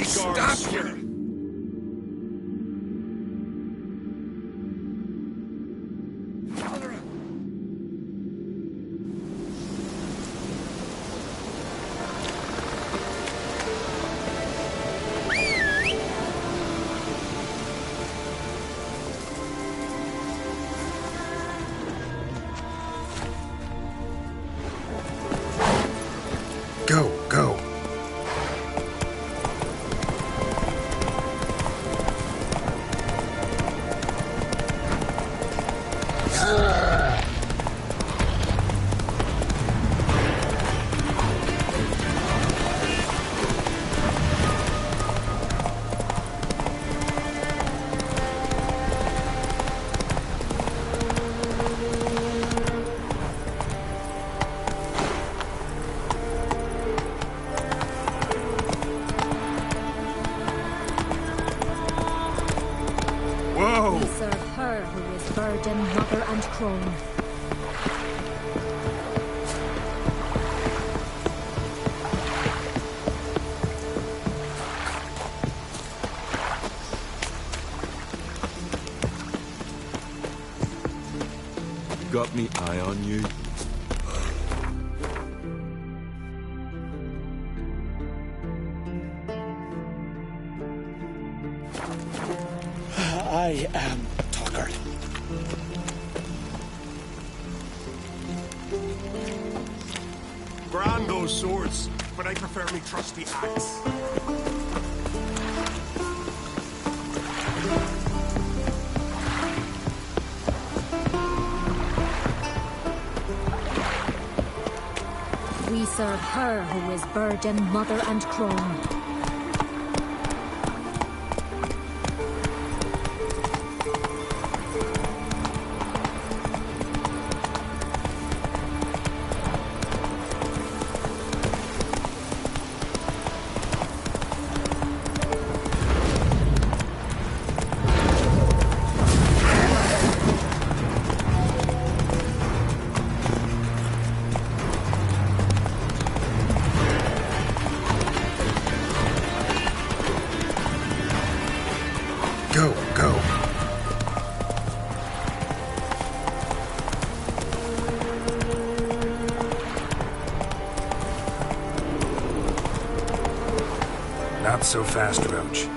stop here! Go, go. We serve her who is burden, mother, and crone. Got me eye on you? I am Tucker. Grand those swords, but I prefer me trusty axe. We serve her who is burden, mother, and crone. Go, go. Not so fast, Roach.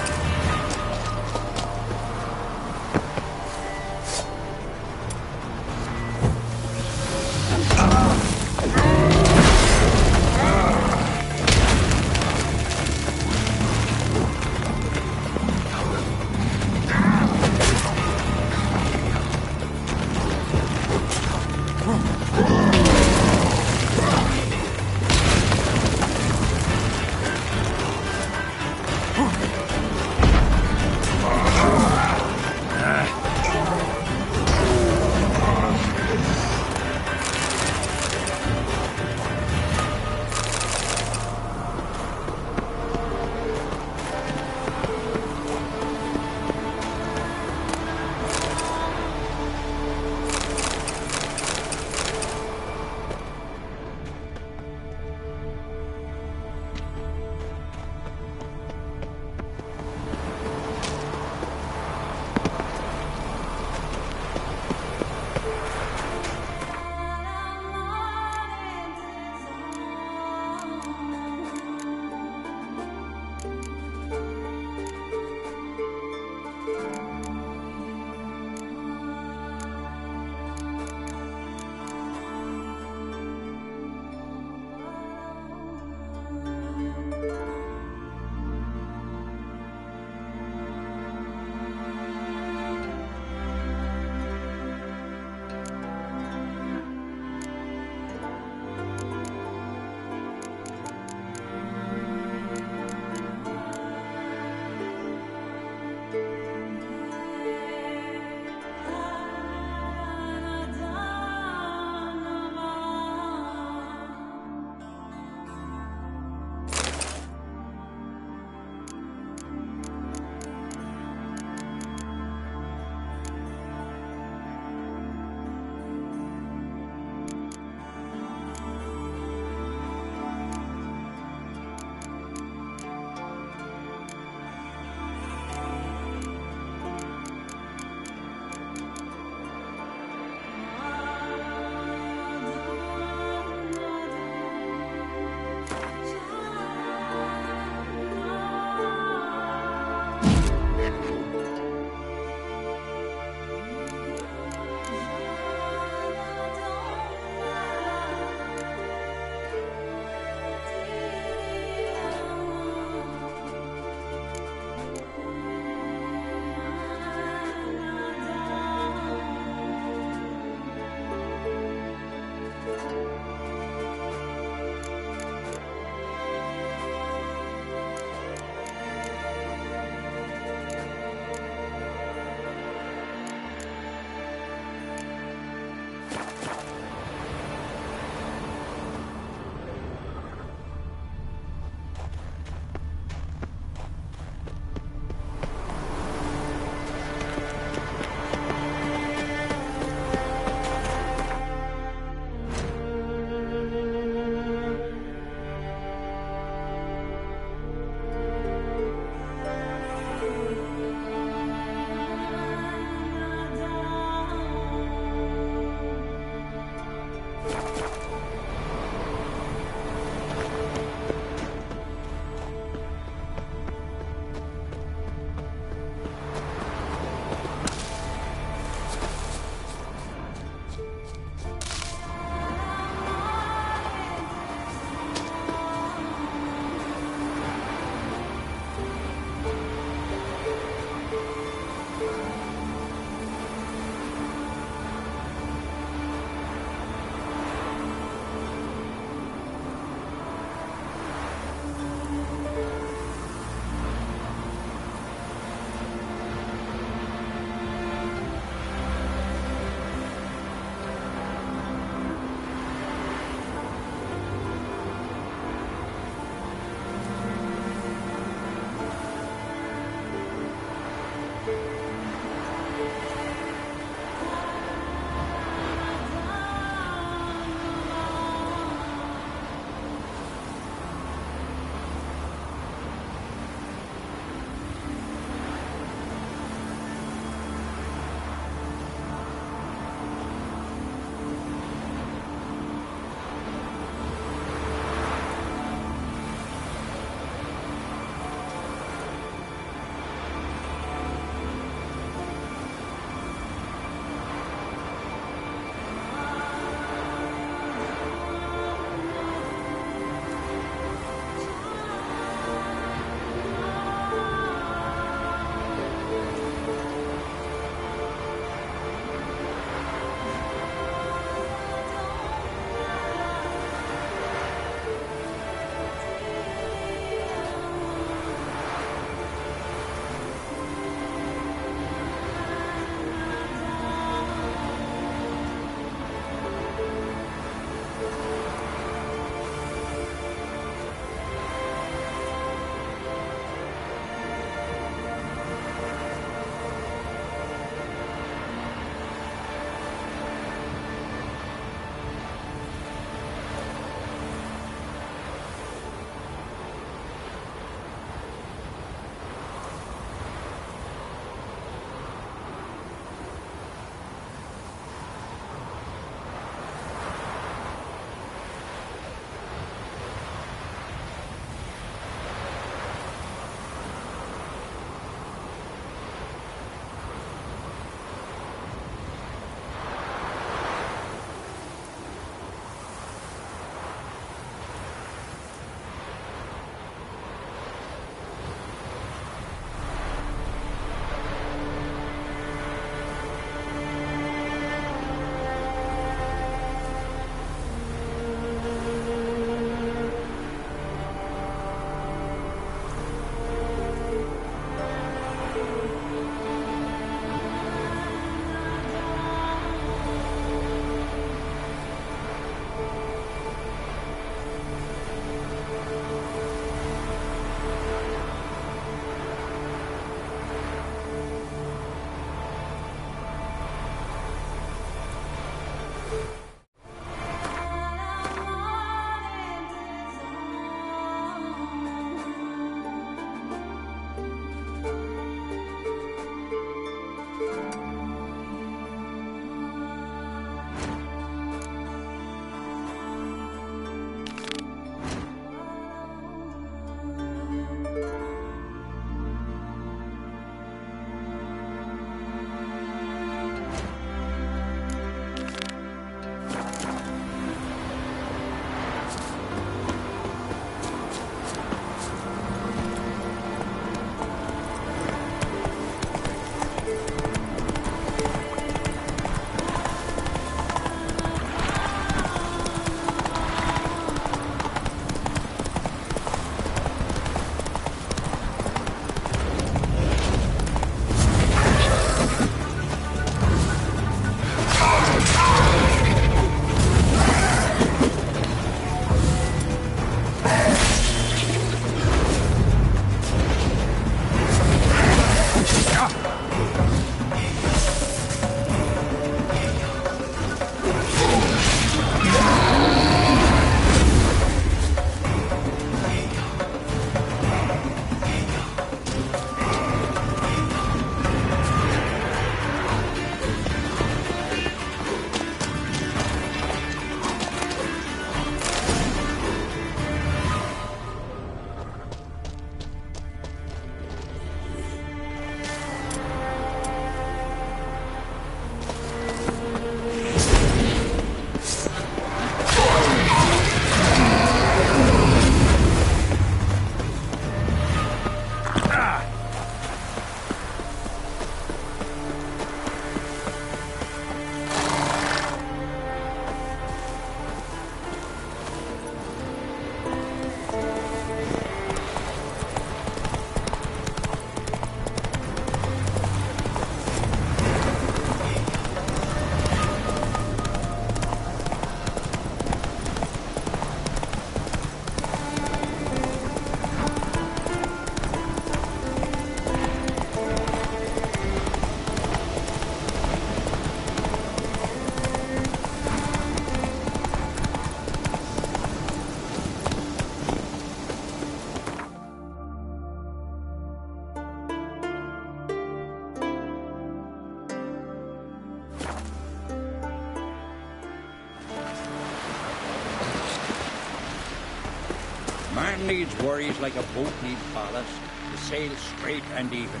man needs worries like a boat needs ballast to sail straight and even.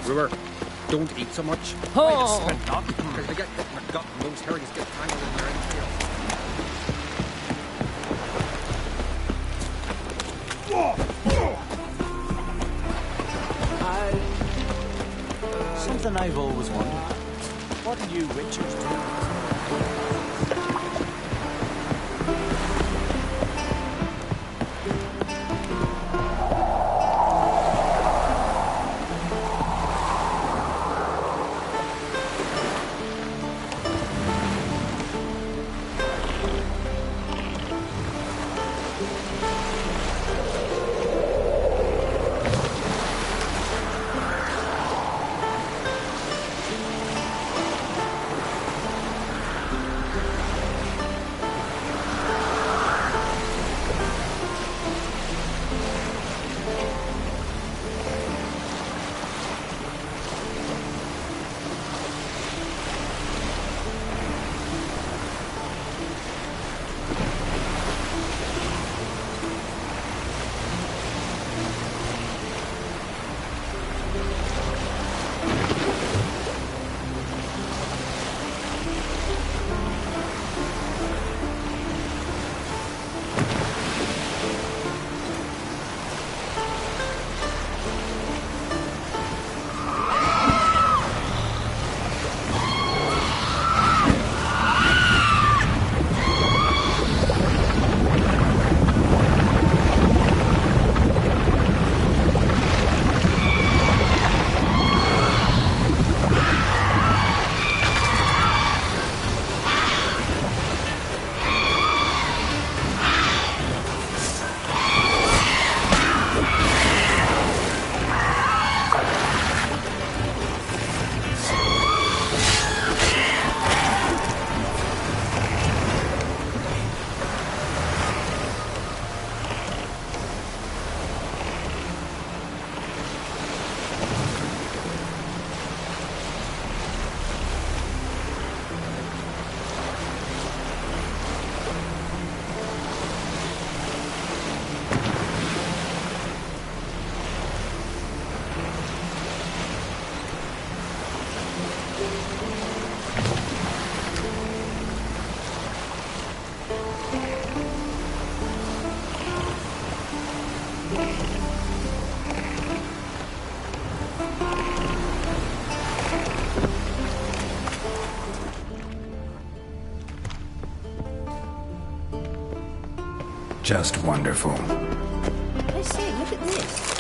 River, don't eat so much. Oh. Because I get my gut and those herrings get tangled in their entrails. Something I've always wondered. What do you witchers do? Just wonderful. I say, look at this.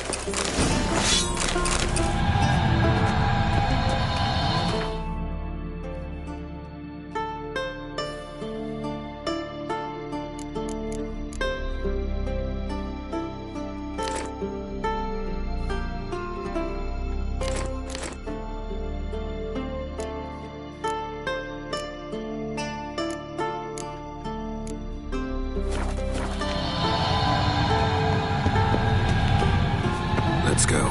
Let's go.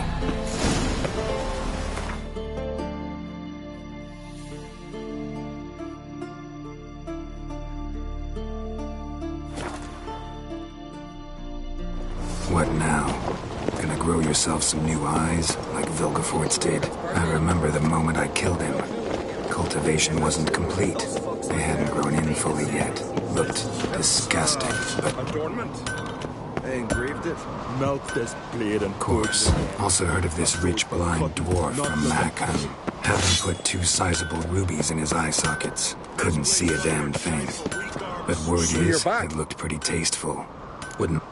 What now? Gonna grow yourself some new eyes, like Vilgefortz did? I remember the moment I killed him. Cultivation wasn't complete. They hadn't grown in fully yet. Looked disgusting, but... Adornment. I engraved it. Melt this blade and Of course. Also heard of this rich blind dwarf from Macon. Had him put 2 sizable rubies in his eye sockets. Couldn't see a damned thing. But word is, it looked pretty tasteful. Wouldn't...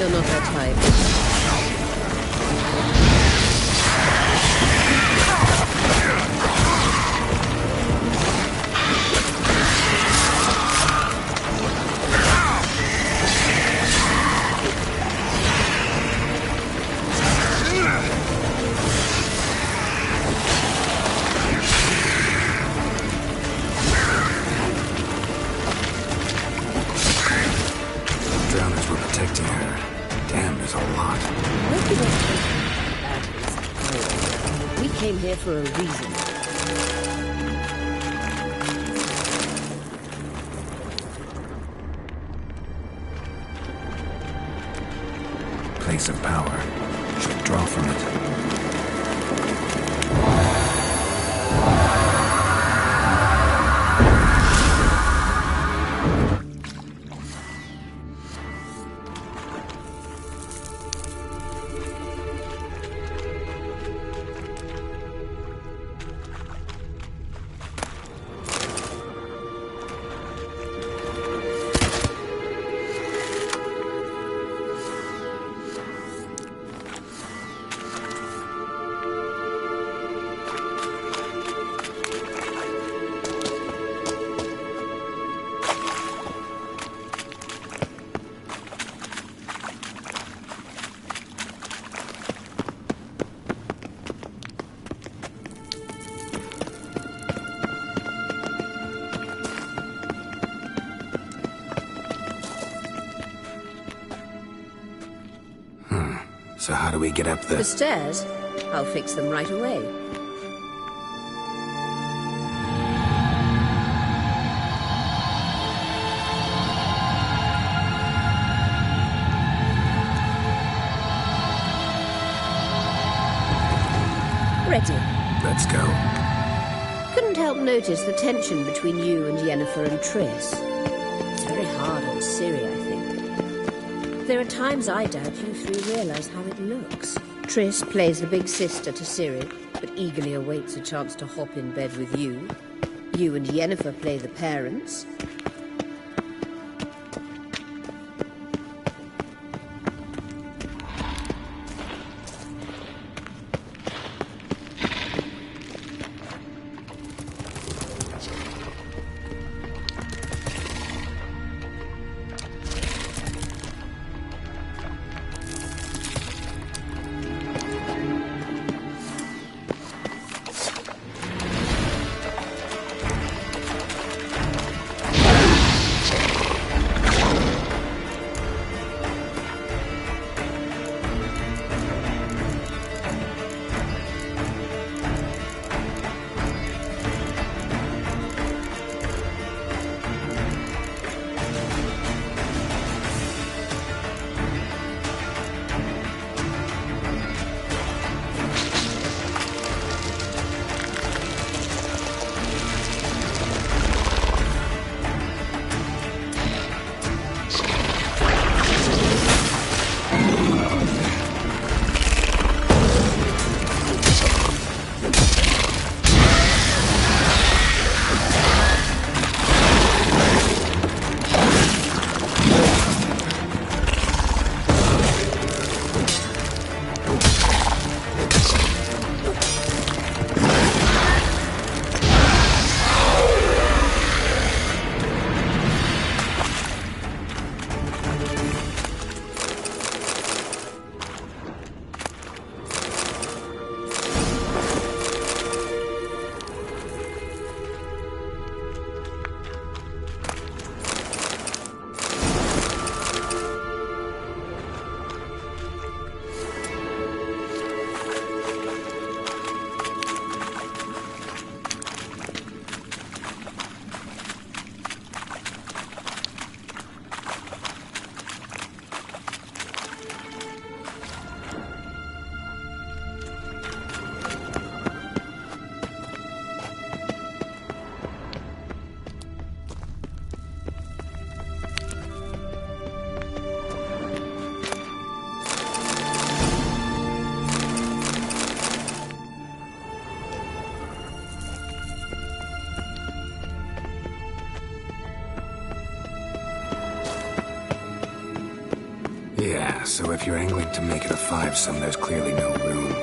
You're not her type. Drowners were protecting her. Damn, there's a lot. Hope you don't take that badly. We came here for a reason. Place of power. Should draw from it. So how do we get up The stairs? I'll fix them right away. Ready. Let's go. Couldn't help notice the tension between you and Yennefer and Triss. It's very hard on Ciri, I think. There are times I doubt you three realize how it looks. Triss plays the big sister to Ciri, but eagerly awaits a chance to hop in bed with you. You and Yennefer play the parents. Yeah, so if you're angling to make it a five-some, there's clearly no room.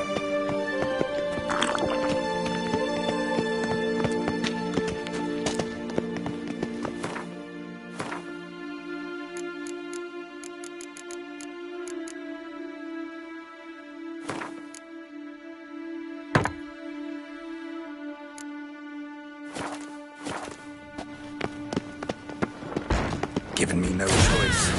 Given me no choice.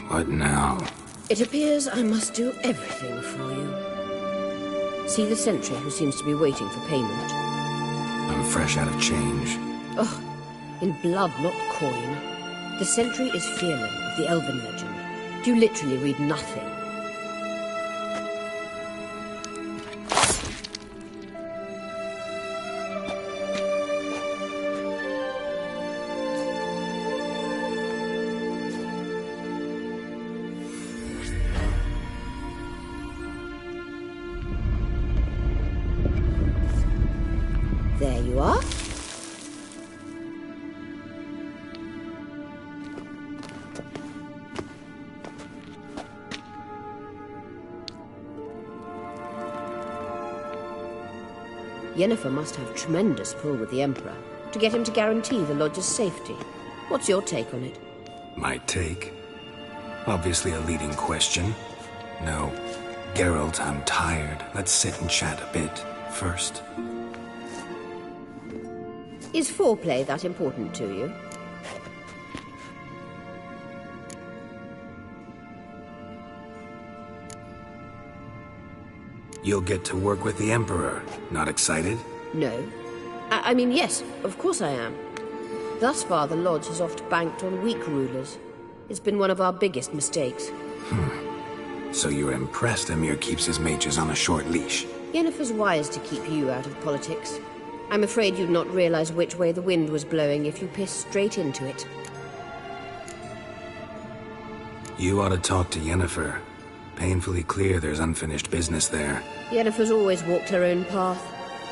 What now? It appears I must do everything for you. See the sentry who seems to be waiting for payment? I'm fresh out of change. Oh, in blood, not coin. The sentry is Fearlin of the Elven legend. You literally read nothing. There you are. Yennefer must have tremendous pull with the Emperor to get him to guarantee the Lodge's safety. What's your take on it? My take? Obviously a leading question. No. Geralt, I'm tired. Let's sit and chat a bit first. Is foreplay that important to you? You'll get to work with the Emperor. Not excited? No. I mean, yes, of course I am. Thus far, the Lodge has oft banked on weak rulers. It's been one of our biggest mistakes. So you're impressed Emir keeps his mages on a short leash? Yennefer's wise to keep you out of politics. I'm afraid you'd not realize which way the wind was blowing if you pissed straight into it. You ought to talk to Yennefer. Painfully clear there's unfinished business there. Yennefer's always walked her own path.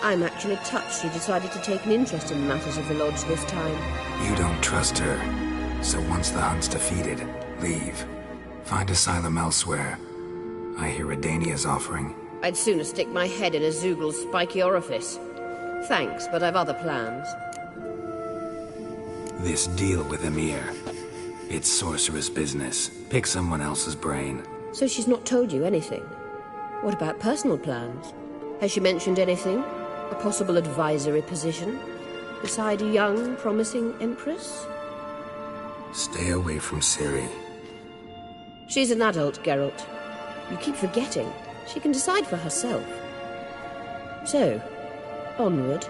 I'm actually touched she decided to take an interest in matters of the Lodge this time. You don't trust her. So once the hunt's defeated, leave. Find asylum elsewhere. I hear Redania's offering. I'd sooner stick my head in a Zoogl's spiky orifice. Thanks, but I've other plans. This deal with Emir. It's sorceress business. Pick someone else's brain. So she's not told you anything? What about personal plans? Has she mentioned anything? A possible advisory position? Beside a young, promising empress? Stay away from Ciri. She's an adult, Geralt. You keep forgetting. She can decide for herself. So, onward.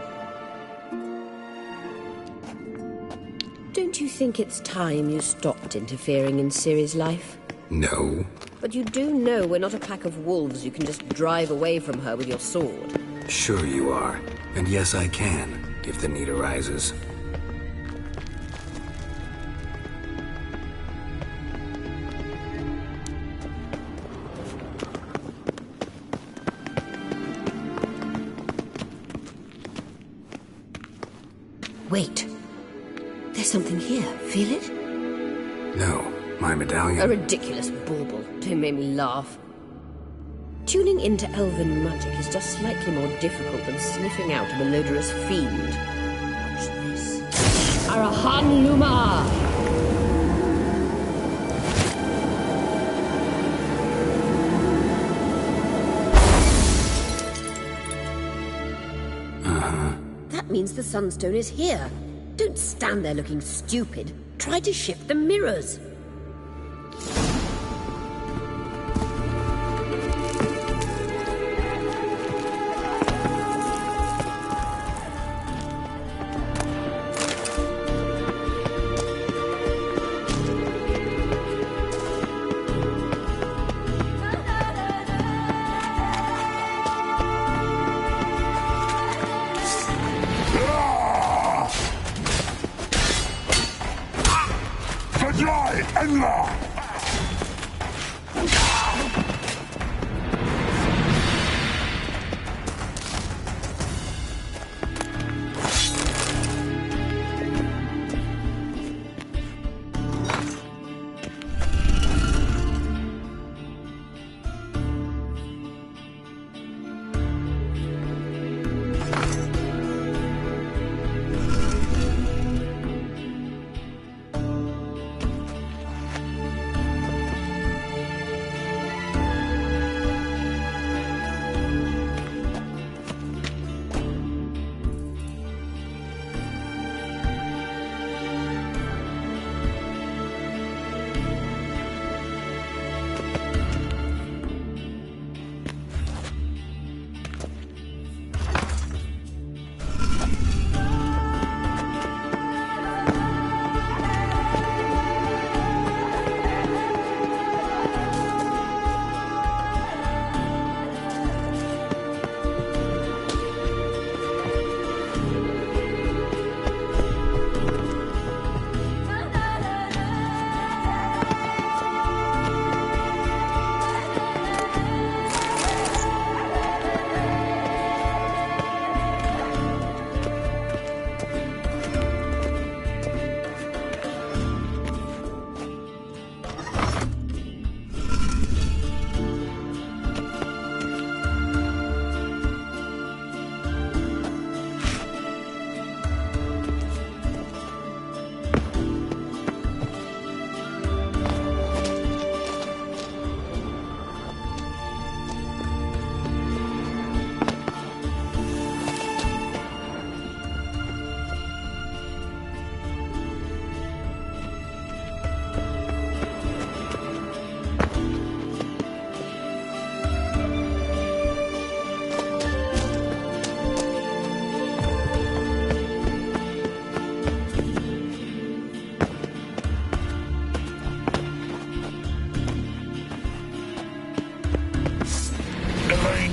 Don't you think it's time you stopped interfering in Ciri's life? No. But you do know we're not a pack of wolves you can just drive away from her with your sword. Sure you are. And yes, I can, if the need arises. Wait. There's something here. Feel it? No, my medallion. A ridiculous bauble. Don't make me laugh. Tuning into elven magic is just slightly more difficult than sniffing out a malodorous fiend. Watch this. Arahan Luma! That means the Sunstone is here. Don't stand there looking stupid. Try to shift the mirrors.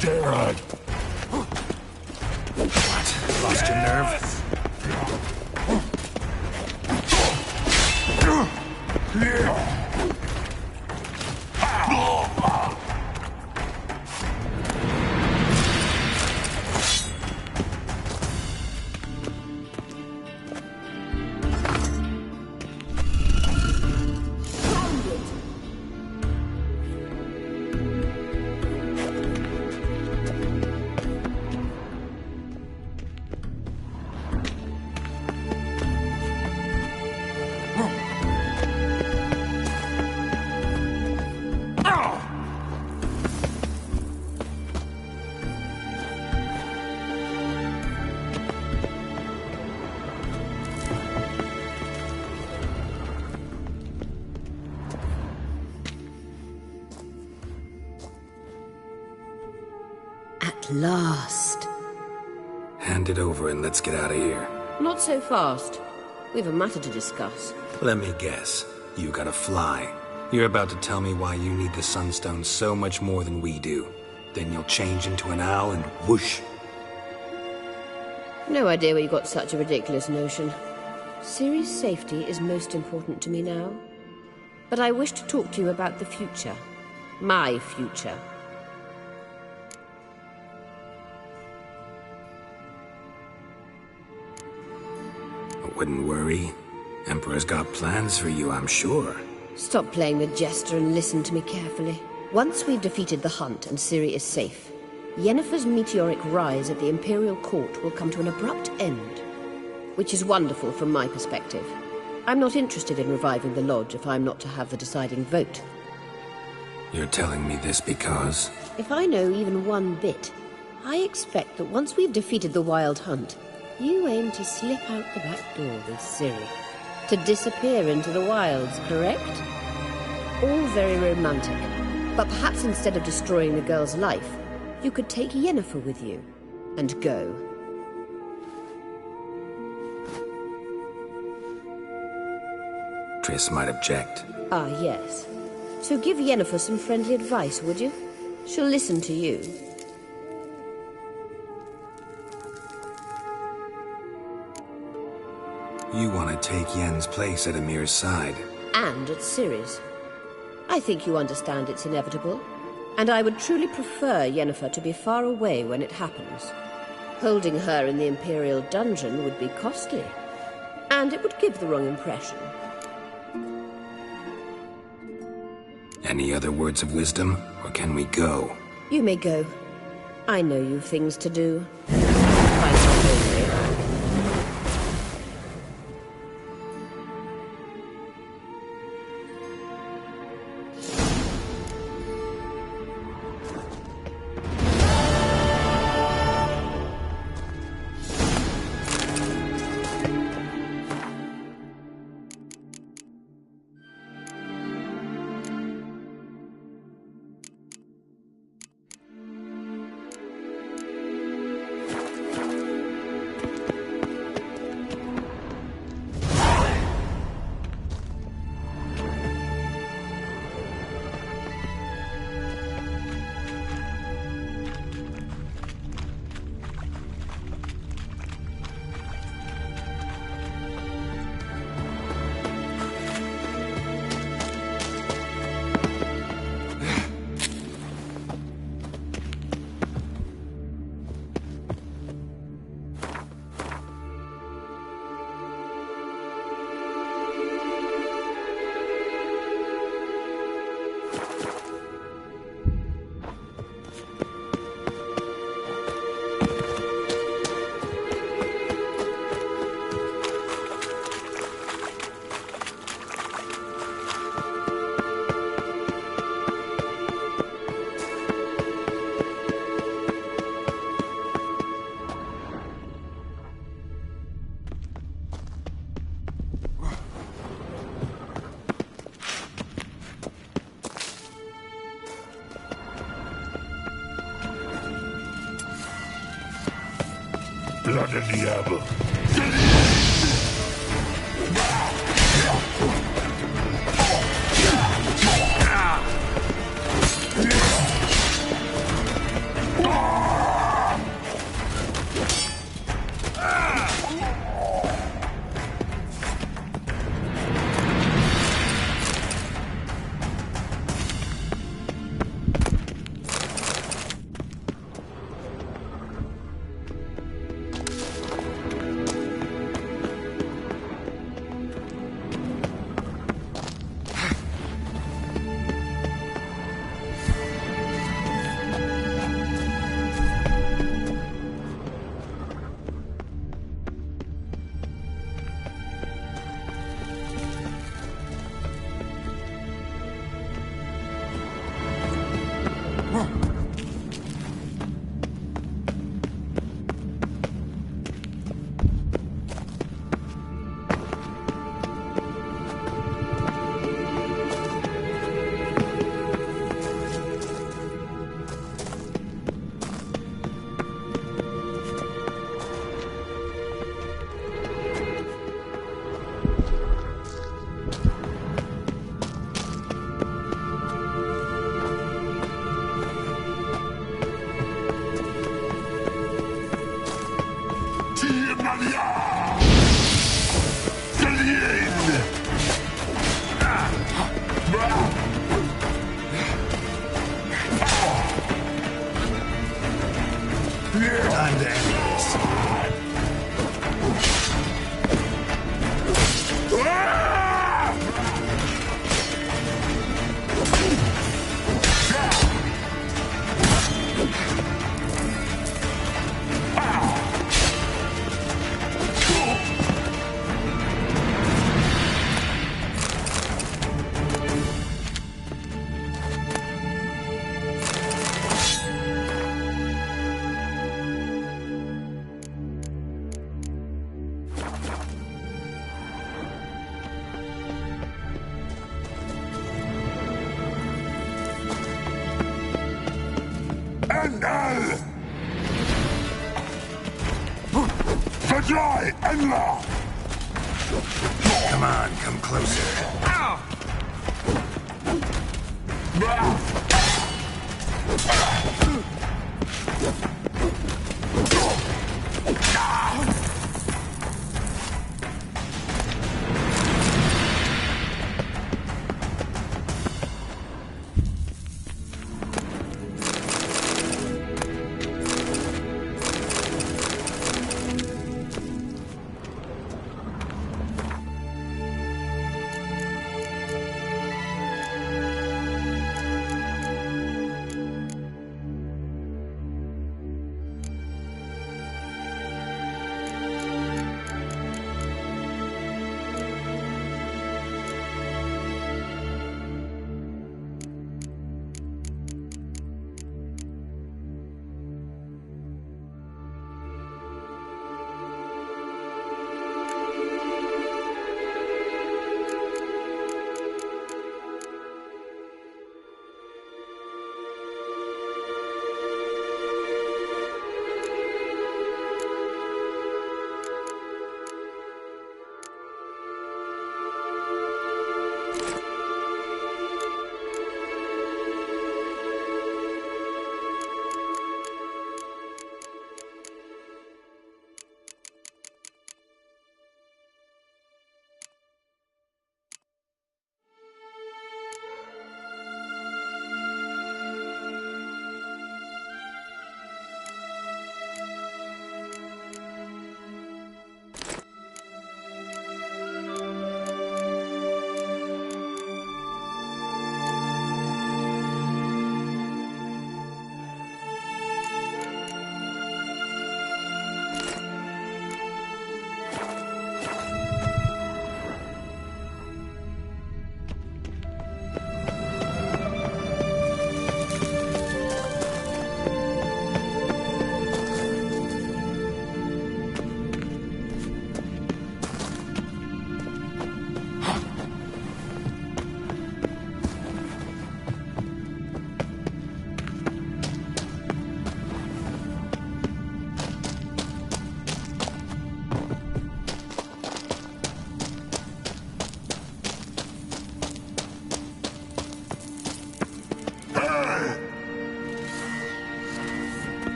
Geralt! What? Lost your nerve? At last. Hand it over and let's get out of here. Not so fast. We've a matter to discuss. Let me guess. You gotta fly. You're about to tell me why you need the Sunstone so much more than we do. Then you'll change into an owl and whoosh. No idea where you got such a ridiculous notion. Ciri's safety is most important to me now. But I wish to talk to you about the future. My future. I wouldn't worry. Emperor's got plans for you, I'm sure. Stop playing the jester and listen to me carefully. Once we've defeated the hunt and Ciri is safe, Yennefer's meteoric rise at the Imperial Court will come to an abrupt end. Which is wonderful from my perspective. I'm not interested in reviving the Lodge if I'm not to have the deciding vote. You're telling me this because... If I know even one bit, I expect that once we've defeated the Wild Hunt, you aim to slip out the back door with Ciri. To disappear into the wilds, correct? All very romantic. But perhaps instead of destroying the girl's life, you could take Yennefer with you. And go. Triss might object. Ah, yes. So give Yennefer some friendly advice, would you? She'll listen to you. You want to take Yen's place at Emir's side. And at Ciri's. I think you understand it's inevitable. And I would truly prefer Yennefer to be far away when it happens. Holding her in the Imperial dungeon would be costly. And it would give the wrong impression. Any other words of wisdom, or can we go? You may go. I know you've things to do. Quite hungry. Blood and diable. Time to end this. Come on, come closer.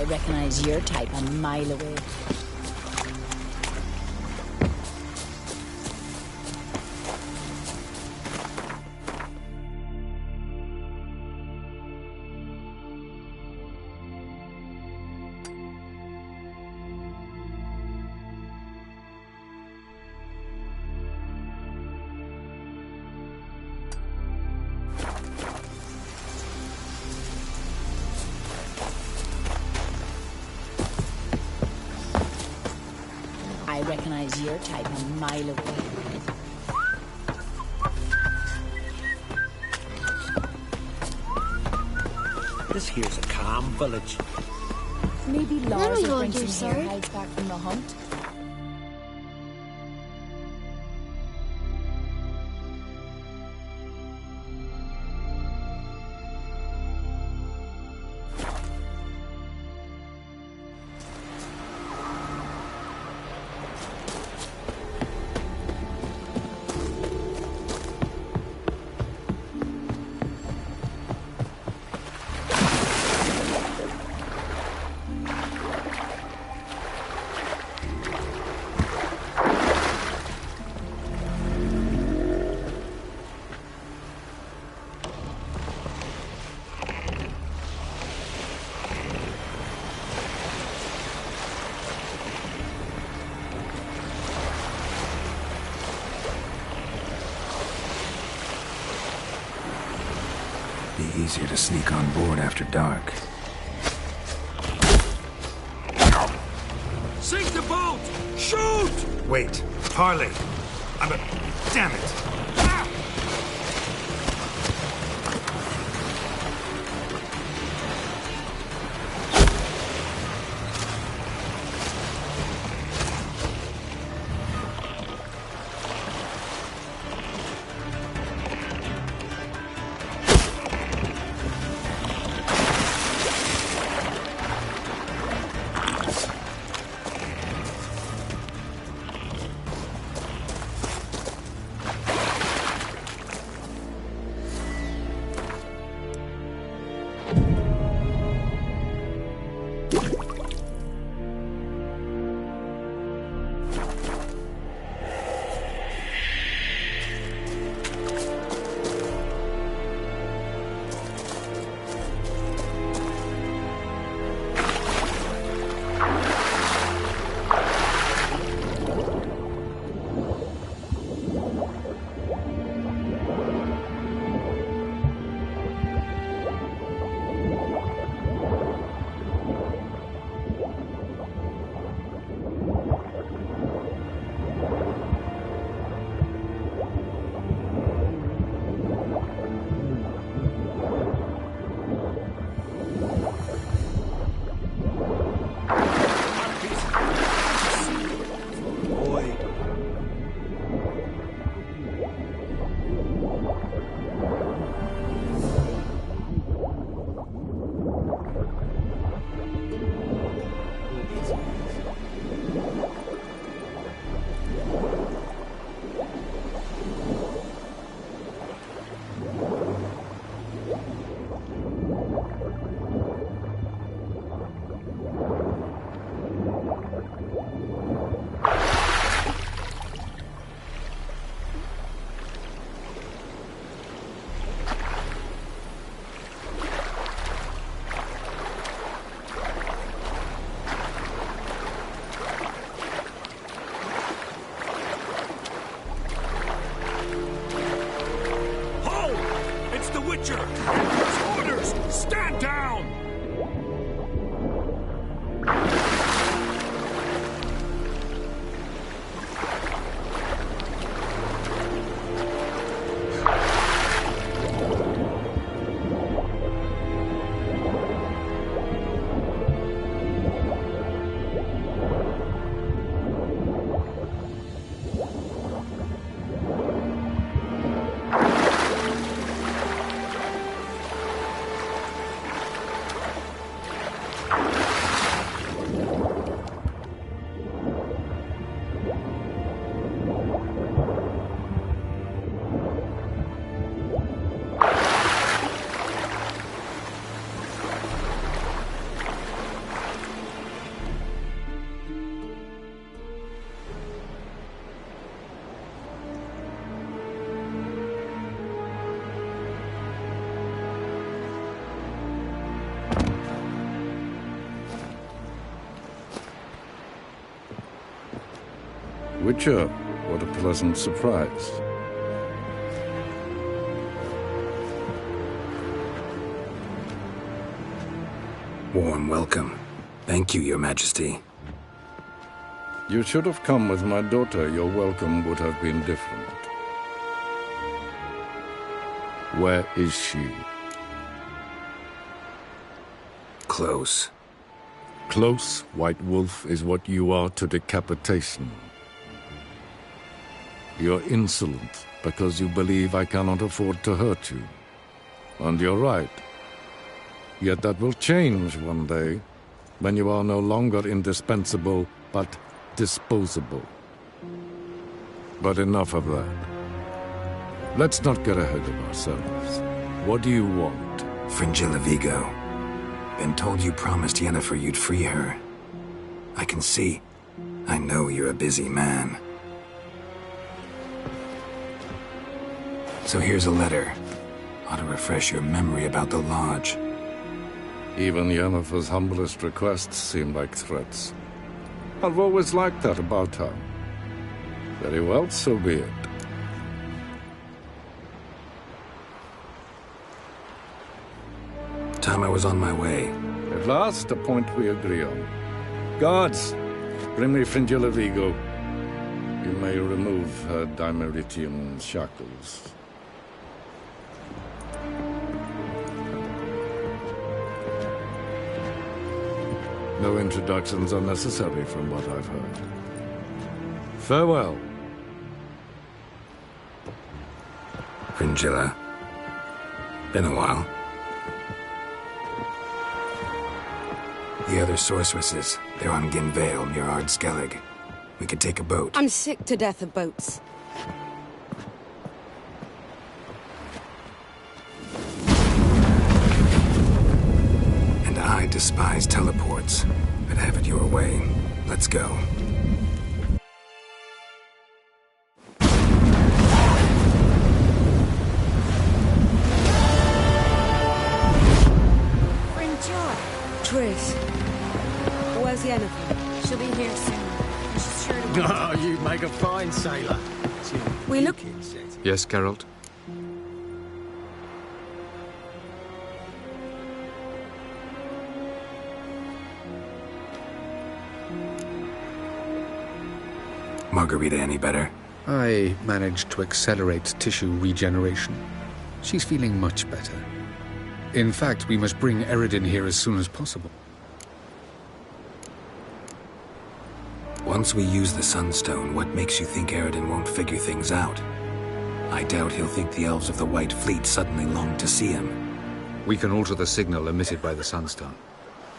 recognize your type a mile away. I recognize your type a mile away. This here's a calm village. Maybe What Lars are you will on bring to, some sir? harehides back from the hunt. Be easier to sneak on board after dark. Sink the boat! Shoot! Wait, Harley! Damn it! Witcher, what a pleasant surprise. Warm welcome. Thank you, Your Majesty. You should have come with my daughter. Your welcome would have been different. Where is she? Close. Close, White Wolf, is what you are to decapitation. You're insolent because you believe I cannot afford to hurt you. And you're right. Yet that will change one day, when you are no longer indispensable, but disposable. But enough of that. Let's not get ahead of ourselves. What do you want? Fringilla Vigo. Been told you promised Yennefer you'd free her. I can see. I know you're a busy man. So here's a letter. Ought to refresh your memory about the Lodge. Even Yennefer's humblest requests seem like threats. I've always liked that about her. Very well, so be it. Time I was on my way. At last, a point we agree on. Guards, bring me Fringilla Vigo. You may remove her Dimeritium shackles. No introductions are necessary from what I've heard. Farewell. Fringilla. Been a while. The other sorceresses, they're on Ginvale near Ardskellig. We could take a boat. I'm sick to death of boats. And I despise teleports, but have it your way. Let's go. Triss. Where's Yennefer? She'll be here soon. She's sure to... Oh, you make a fine sailor. We look... Yes, Geralt? Margarita any better? I managed to accelerate tissue regeneration. She's feeling much better. In fact, we must bring Eredin here as soon as possible. Once we use the Sunstone, what makes you think Eredin won't figure things out? I doubt he'll think the elves of the White Fleet suddenly long to see him. We can alter the signal emitted by the Sunstone.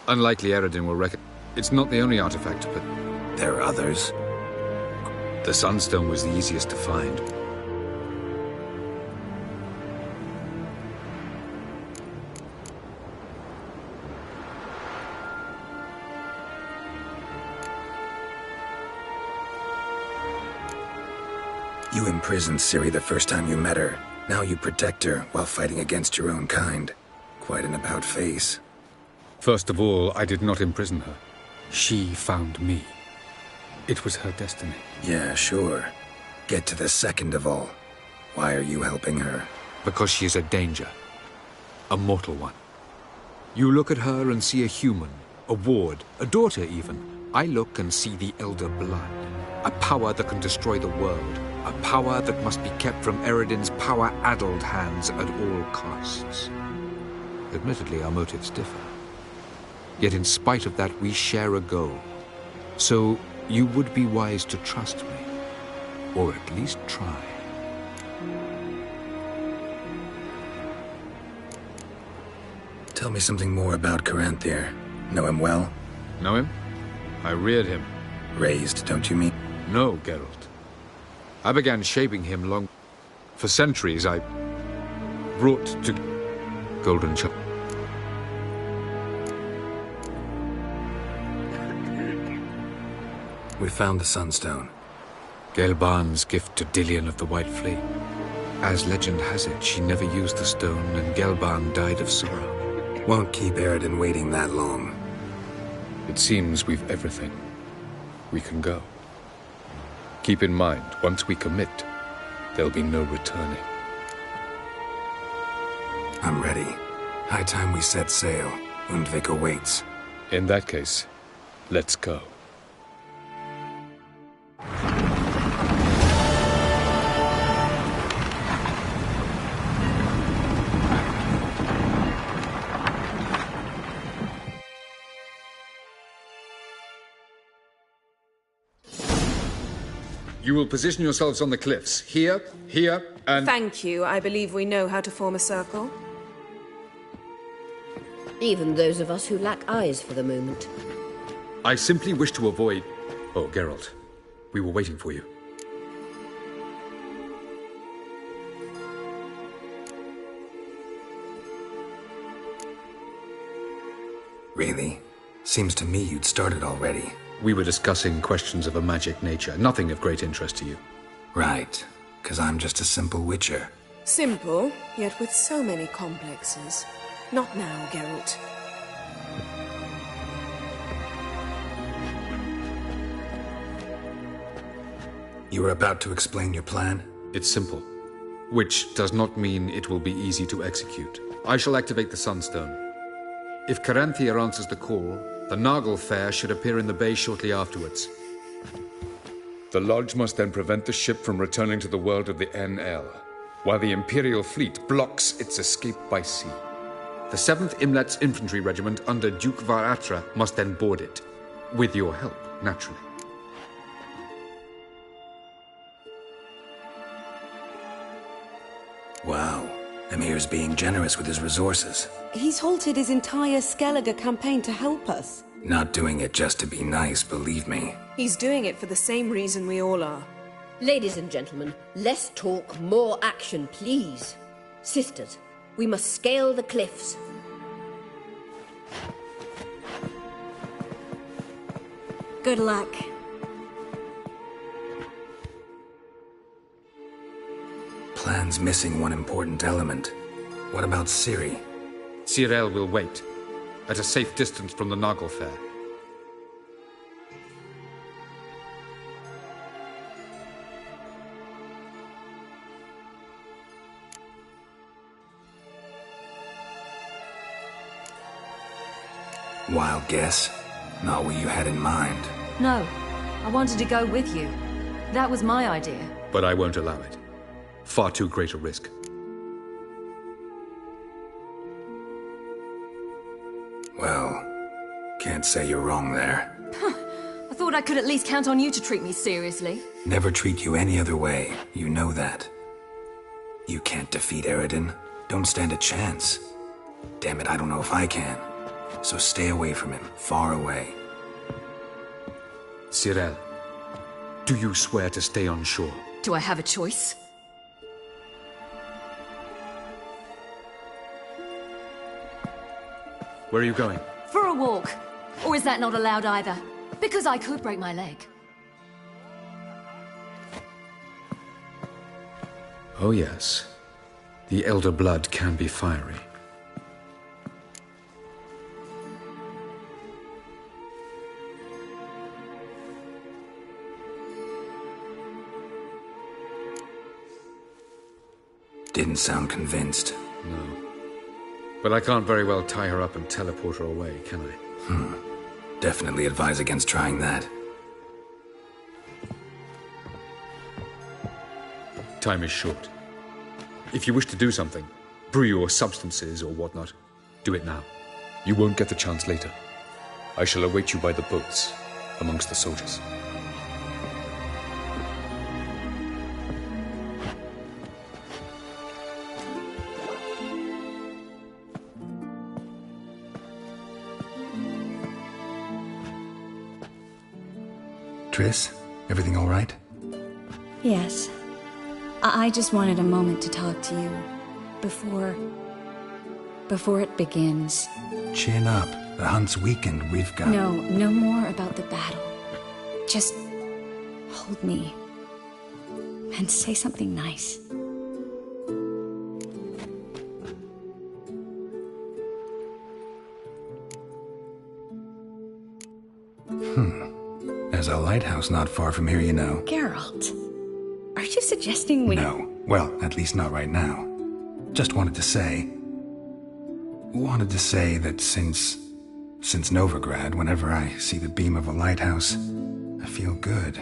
Unlikely Eredin will reckon. It's not the only artifact, but... There are others. The Sunstone was the easiest to find. You imprisoned Ciri the first time you met her. Now you protect her while fighting against your own kind. Quite an about-face. First of all, I did not imprison her. She found me. It was her destiny. Yeah, sure. Get to the second of all. Why are you helping her? Because she is a danger. A mortal one. You look at her and see a human, a ward, a daughter even. I look and see the Elder Blood. A power that can destroy the world. A power that must be kept from Eredin's power-addled hands at all costs. Admittedly, our motives differ. Yet in spite of that, we share a goal. So, you would be wise to trust me. Or at least try. Tell me something more about Caranthir. Know him well? Know him? I reared him. Raised, don't you mean? No, Geralt. I began shaping him long... For centuries, I brought to Golden Child. We found the Sunstone. Gelban's gift to Dillion of the White Fleet. As legend has it, she never used the stone, and Gelban died of sorrow. Won't keep Eredin waiting that long. It seems we've everything. We can go. Keep in mind, once we commit, there'll be no returning. I'm ready. High time we set sail. Undvik awaits. In that case, let's go. You will position yourselves on the cliffs. Here, here, and... Thank you. I believe we know how to form a circle. Even those of us who lack eyes for the moment. I simply wish to avoid... Oh, Geralt. We were waiting for you. Really? Seems to me you'd started already. We were discussing questions of a magic nature, nothing of great interest to you. Right, 'cause I'm just a simple witcher. Simple, yet with so many complexes. Not now, Geralt. You were about to explain your plan? It's simple, which does not mean it will be easy to execute. I shall activate the Sunstone. If Caranthea answers the call, the Naglfar should appear in the bay shortly afterwards. The Lodge must then prevent the ship from returning to the world of the NL, while the Imperial fleet blocks its escape by sea. The 7th Imlet's Infantry Regiment under Duke Varatra must then board it. With your help, naturally. Wow. Emir's being generous with his resources. He's halted his entire Skellige campaign to help us. Not doing it just to be nice, believe me. He's doing it for the same reason we all are. Ladies and gentlemen, less talk, more action, please. Sisters, we must scale the cliffs. Good luck. Plan's missing one important element. What about Ciri? Ciri will wait, at a safe distance from the Naglfar. Wild guess? Not what you had in mind. No, I wanted to go with you. That was my idea. But I won't allow it. Far too great a risk. Well, can't say you're wrong there. I thought I could at least count on you to treat me seriously. Never treat you any other way. You know that. You can't defeat Eredin. Don't stand a chance. Damn it, I don't know if I can. So stay away from him. Far away. Ciri, do you swear to stay on shore? Do I have a choice? Where are you going? For a walk. Or is that not allowed either? Because I could break my leg. Oh yes. The Elder Blood can be fiery. Didn't sound convinced. No. But I can't very well tie her up and teleport her away, can I? Definitely advise against trying that. Time is short. If you wish to do something, brew your substances or whatnot, do it now. You won't get the chance later. I shall await you by the boats, amongst the soldiers. Triss, everything all right? Yes. I just wanted a moment to talk to you. Before it begins. Chin up. The hunt's weakened. We've got... No more about the battle. Just hold me. And say something nice. There's a lighthouse not far from here, you know. Geralt, are you suggesting we... No. Well, at least not right now. Just wanted to say that since Novigrad, whenever I see the beam of a lighthouse, I feel good.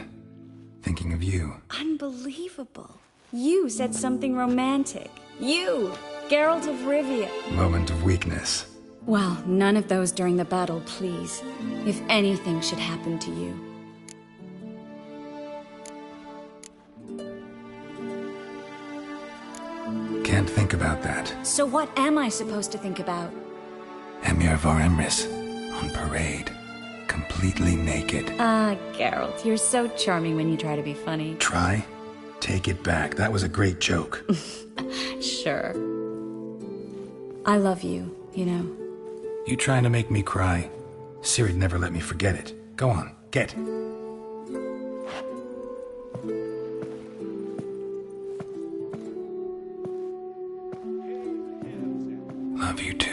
Thinking of you. Unbelievable. You said something romantic. You, Geralt of Rivia. Moment of weakness. Well, none of those during the battle, please. If anything should happen to you. Can't think about that. So what am I supposed to think about? Emir Var Emrys, on parade. Completely naked. Ah, Geralt, you're so charming when you try to be funny. Try? Take it back. That was a great joke. Sure. I love you, you know. You trying to make me cry? Ciri'd never let me forget it. Go on, get. Love you too.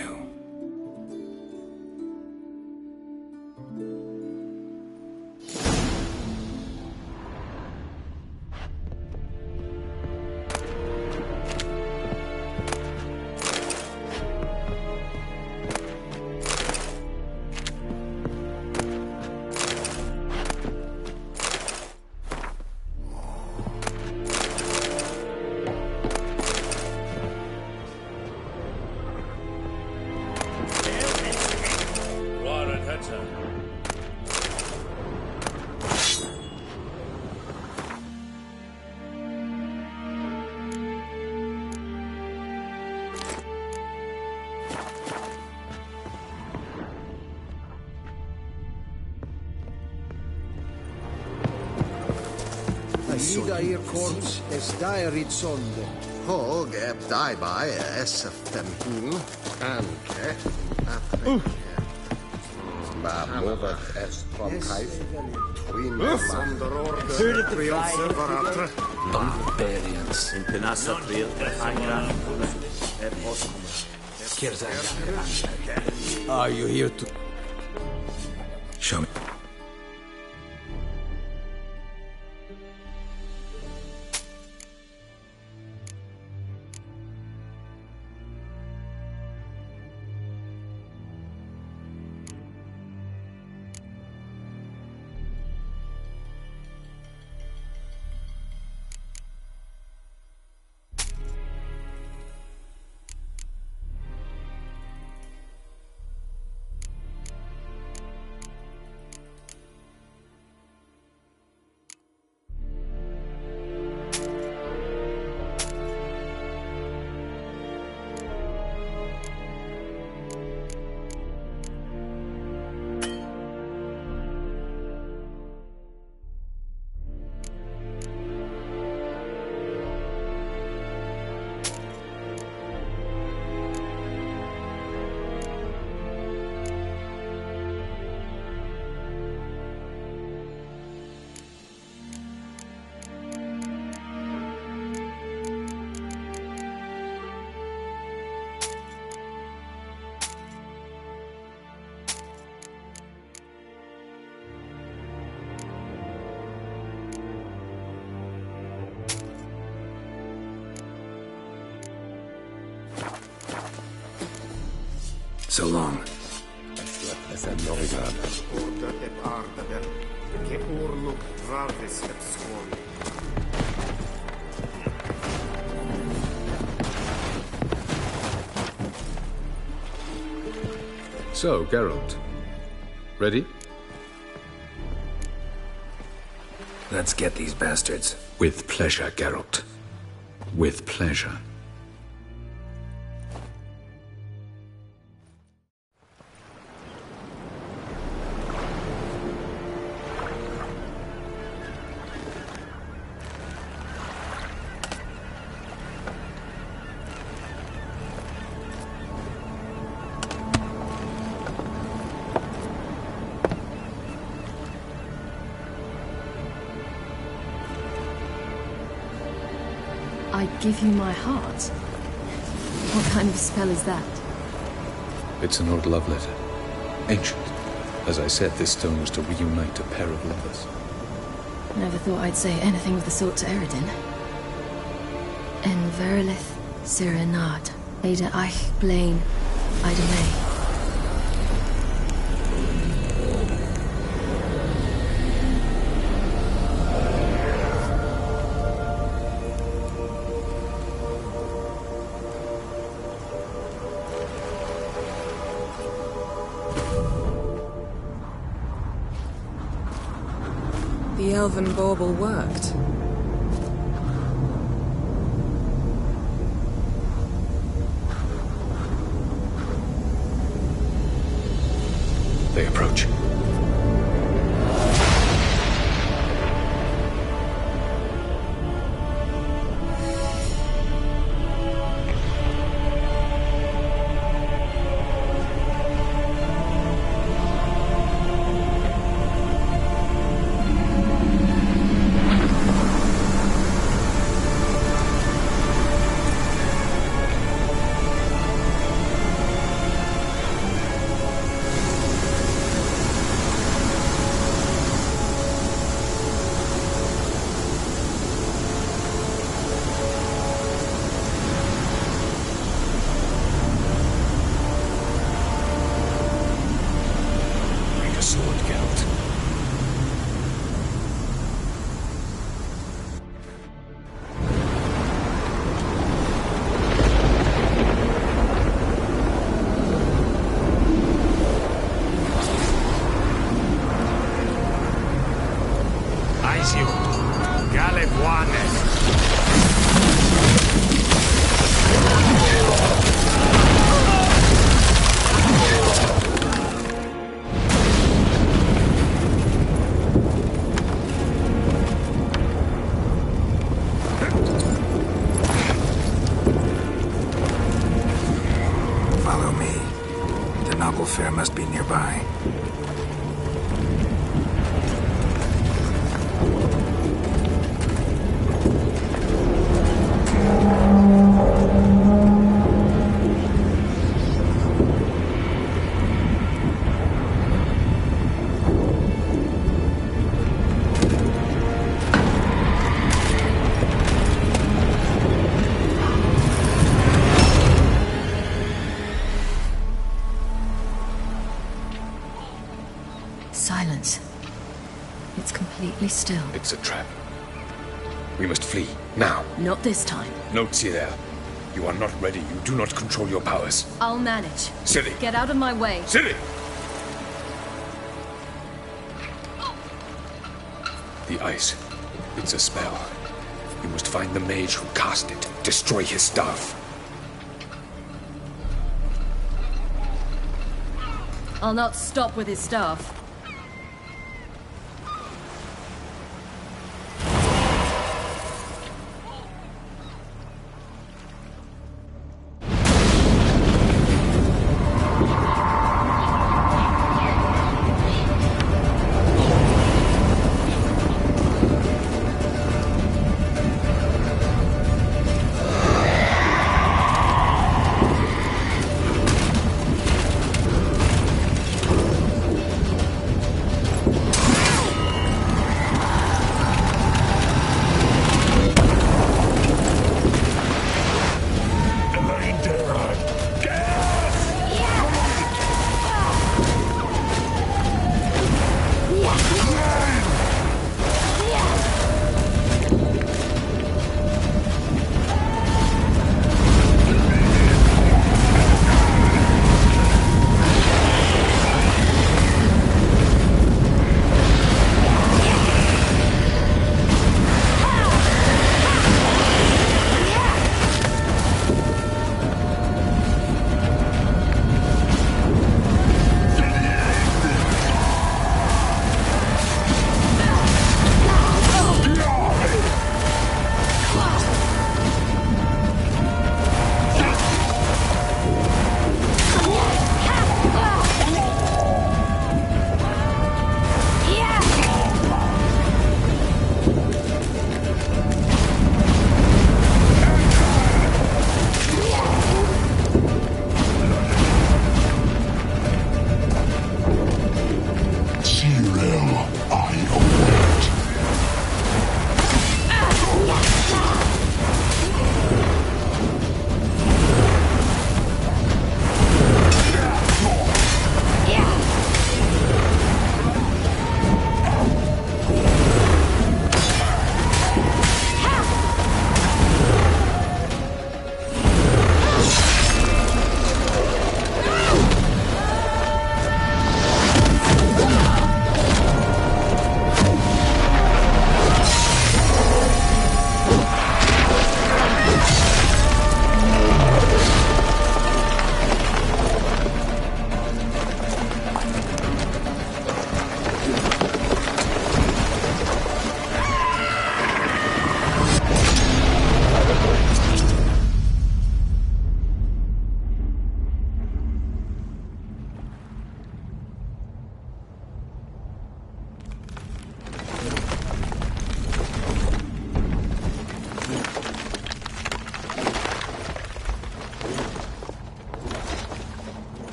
Idair korps es dairid sonde. Hog eb daibai eseftem hun. Anke. Babovach est from Kaif. Barbarians. In Penassa Priel, Are you here to... Show me. So long. So, Geralt. Ready? Let's get these bastards. With pleasure, Geralt. With pleasure. I give you my heart? What kind of spell is that? It's an old love letter. Ancient. As I said, this stone was to reunite a pair of lovers. Never thought I'd say anything of the sort to Eredin. En verilith Sirenad, Ada Eich Blaine, Ida May. The elven bauble worked. They approach. Must be nearby. Silence. It's completely still. It's a trap. We must flee, now. Not this time. No, Ciri. You are not ready. You do not control your powers. I'll manage. Ciri! Get out of my way. Ciri! The ice. It's a spell. You must find the mage who cast it. Destroy his staff. I'll not stop with his staff.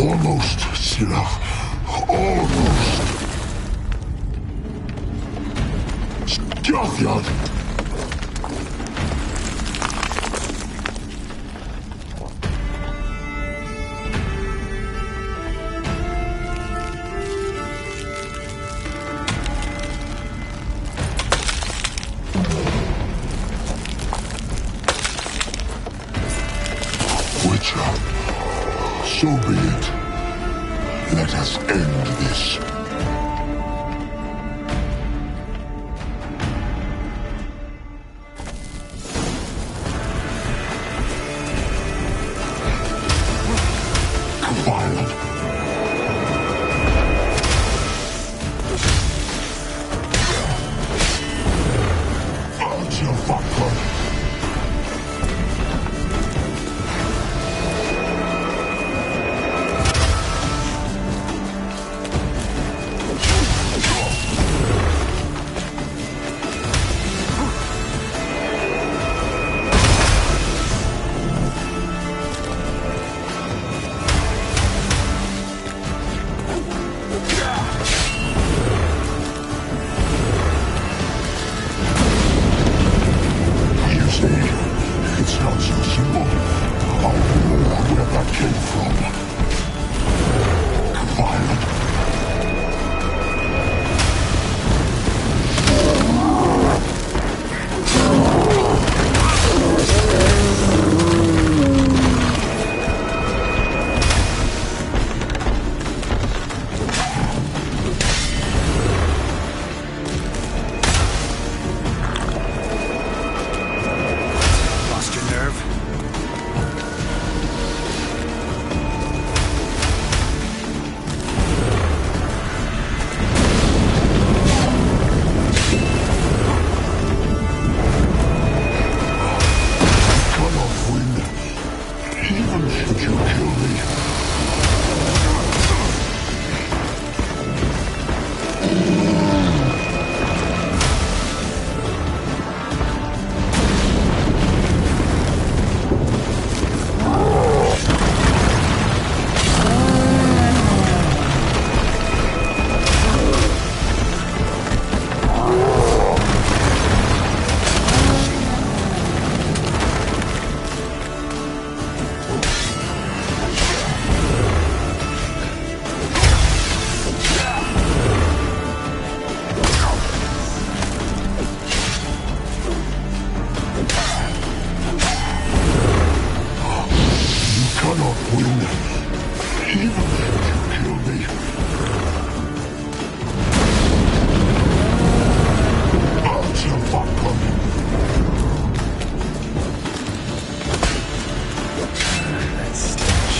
Almost, Ciri. Almost. Scathjad! Witcher, so be it. Let us end this. Violent. It's not so simple. I'll know where that came from. Violent. Lost your nerve? Even should you kill me. Cannot win. Even should you kill me. Until Falcon. That stench.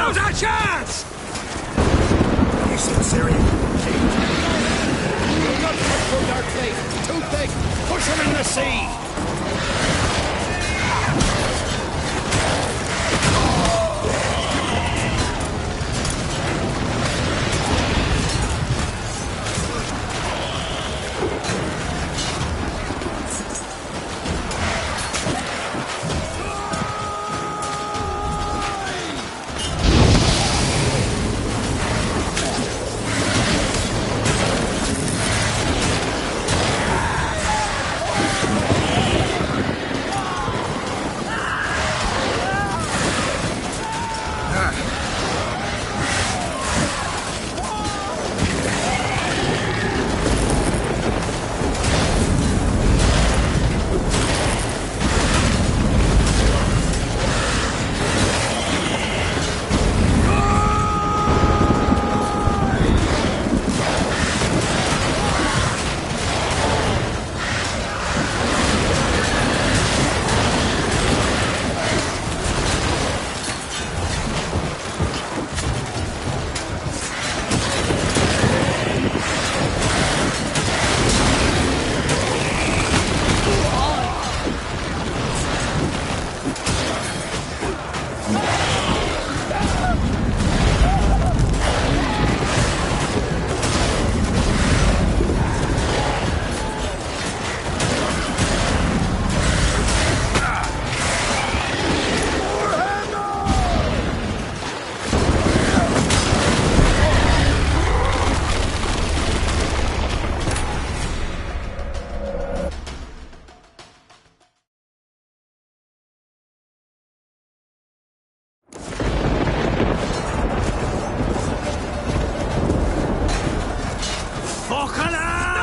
Now's our chance! You seen Ciri? You'll not cut through their plate. Too thick. Push them in the sea.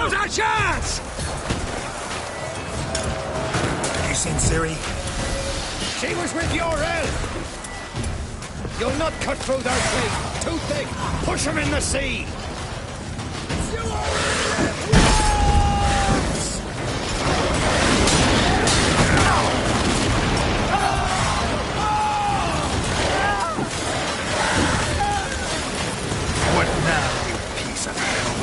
Now's our chance! You seen Ciri? She was with your elf. You'll not cut through their plate. Too thick. Push them in the sea. What now, you piece of hell?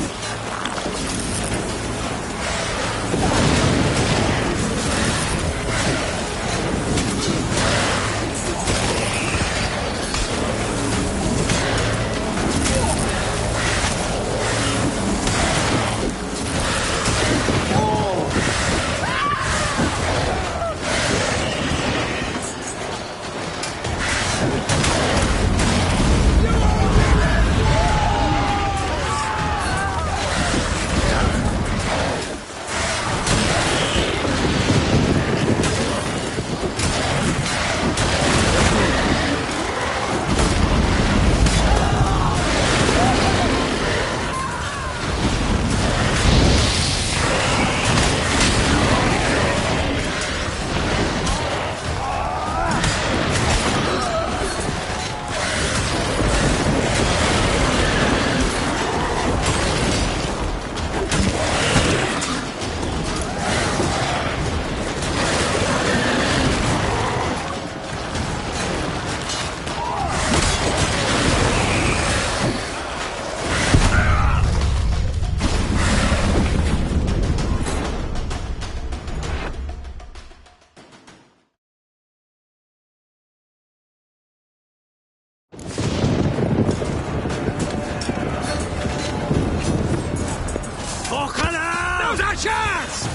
Now's our chance!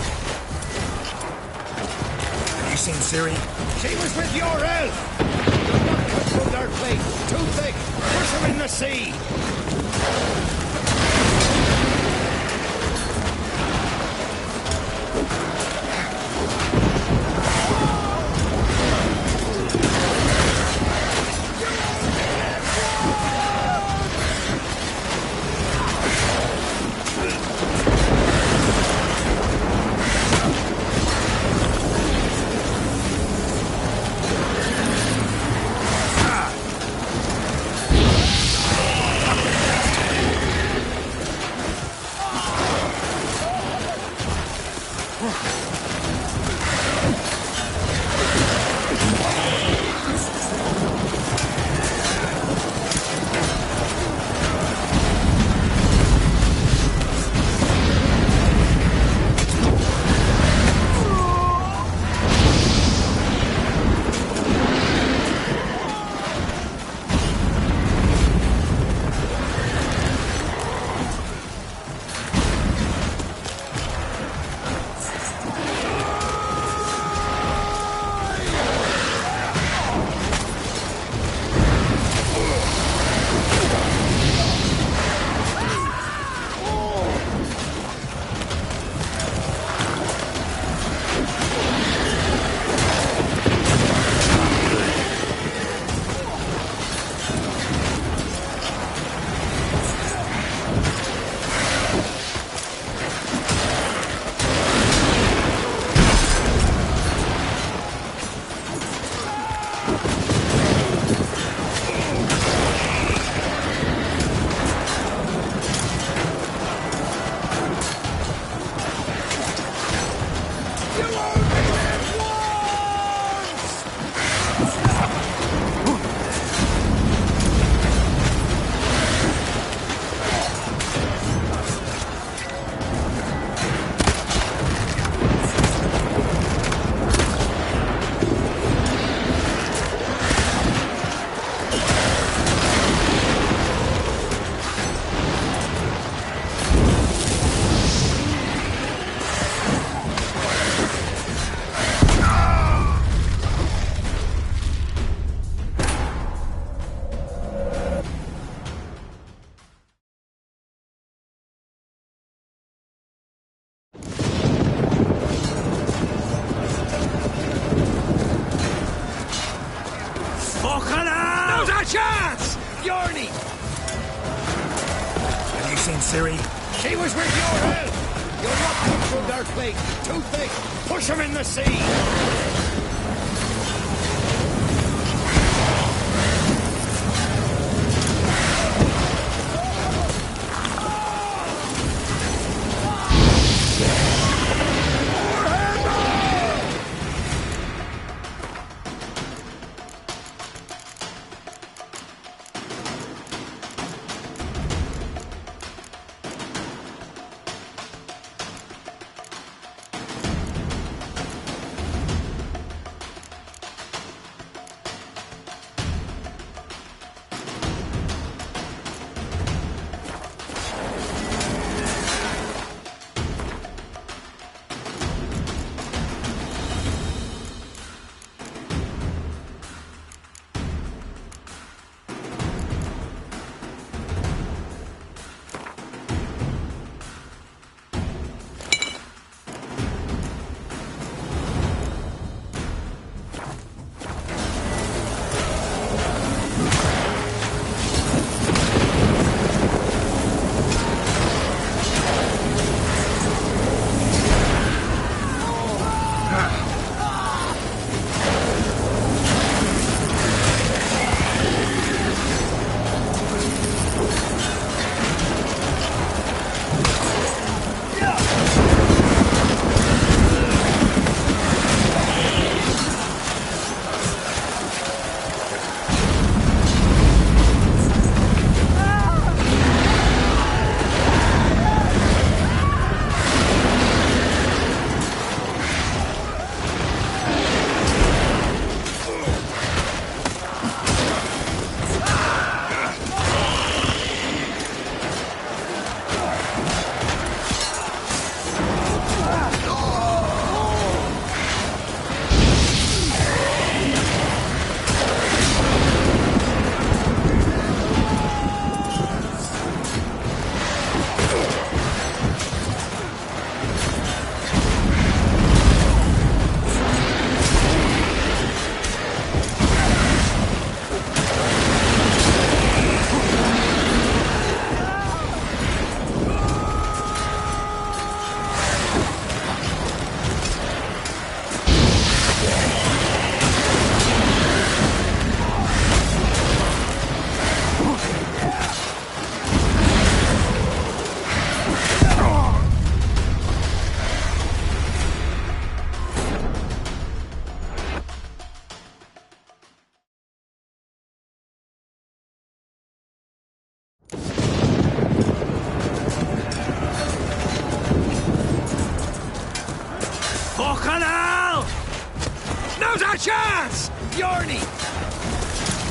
Have you seen Ciri? She was with your elf. You'll not cut through their plate. Too thick. Push them in the sea. Yorni! Have you seen Ciri? She was with Yorel! You'll not cut through their fleet. Too thick. Push them in the sea. Now's our chance! Yorni!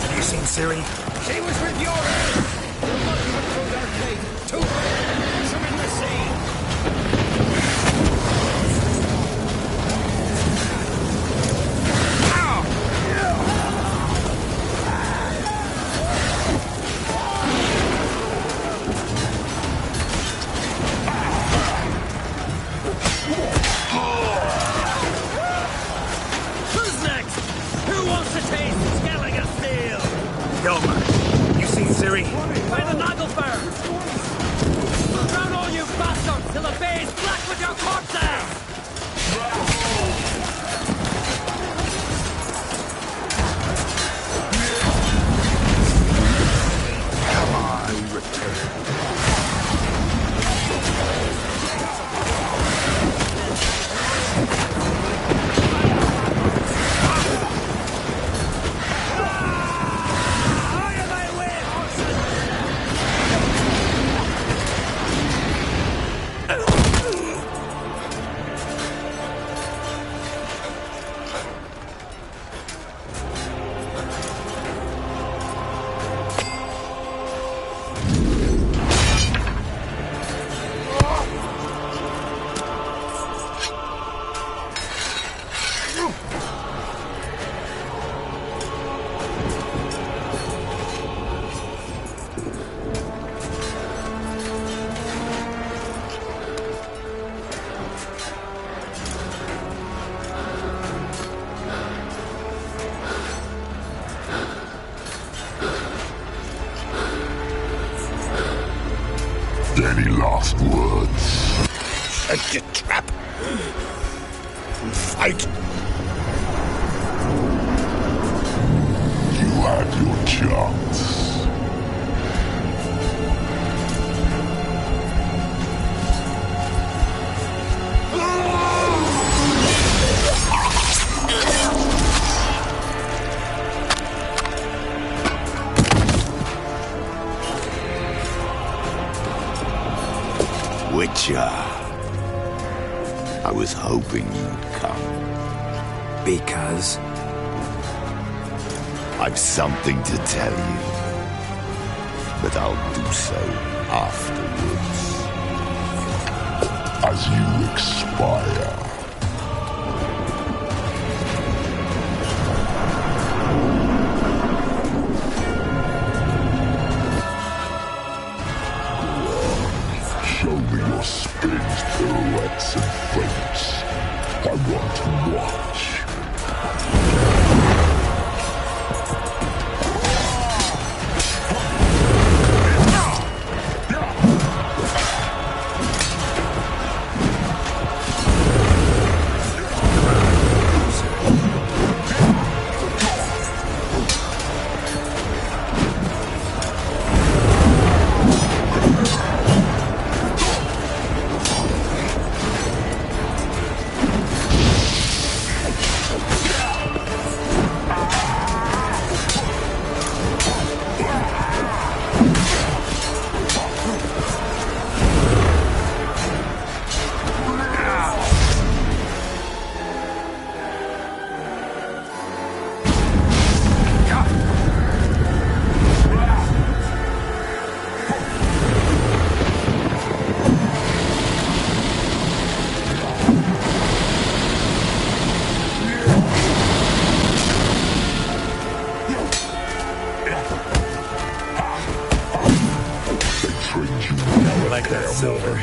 Have you seen Ciri? She was with Yorel! You'll not cut through their fleet. Too big! Push them in the sea! Who's next? Who wants to taste Skellinger Steel? Yo, you seen Ciri? By the Nagelfire! Drown all you bastards till the bay is black with your corpses! Come on, return. set your trap. Fight. You had your chance. Witcher. I was hoping you'd come. Because? I've something to tell you. But I'll do so afterwards. As you expire. Show me your spins, pirouettes, and feints. I want to watch. Like that silver.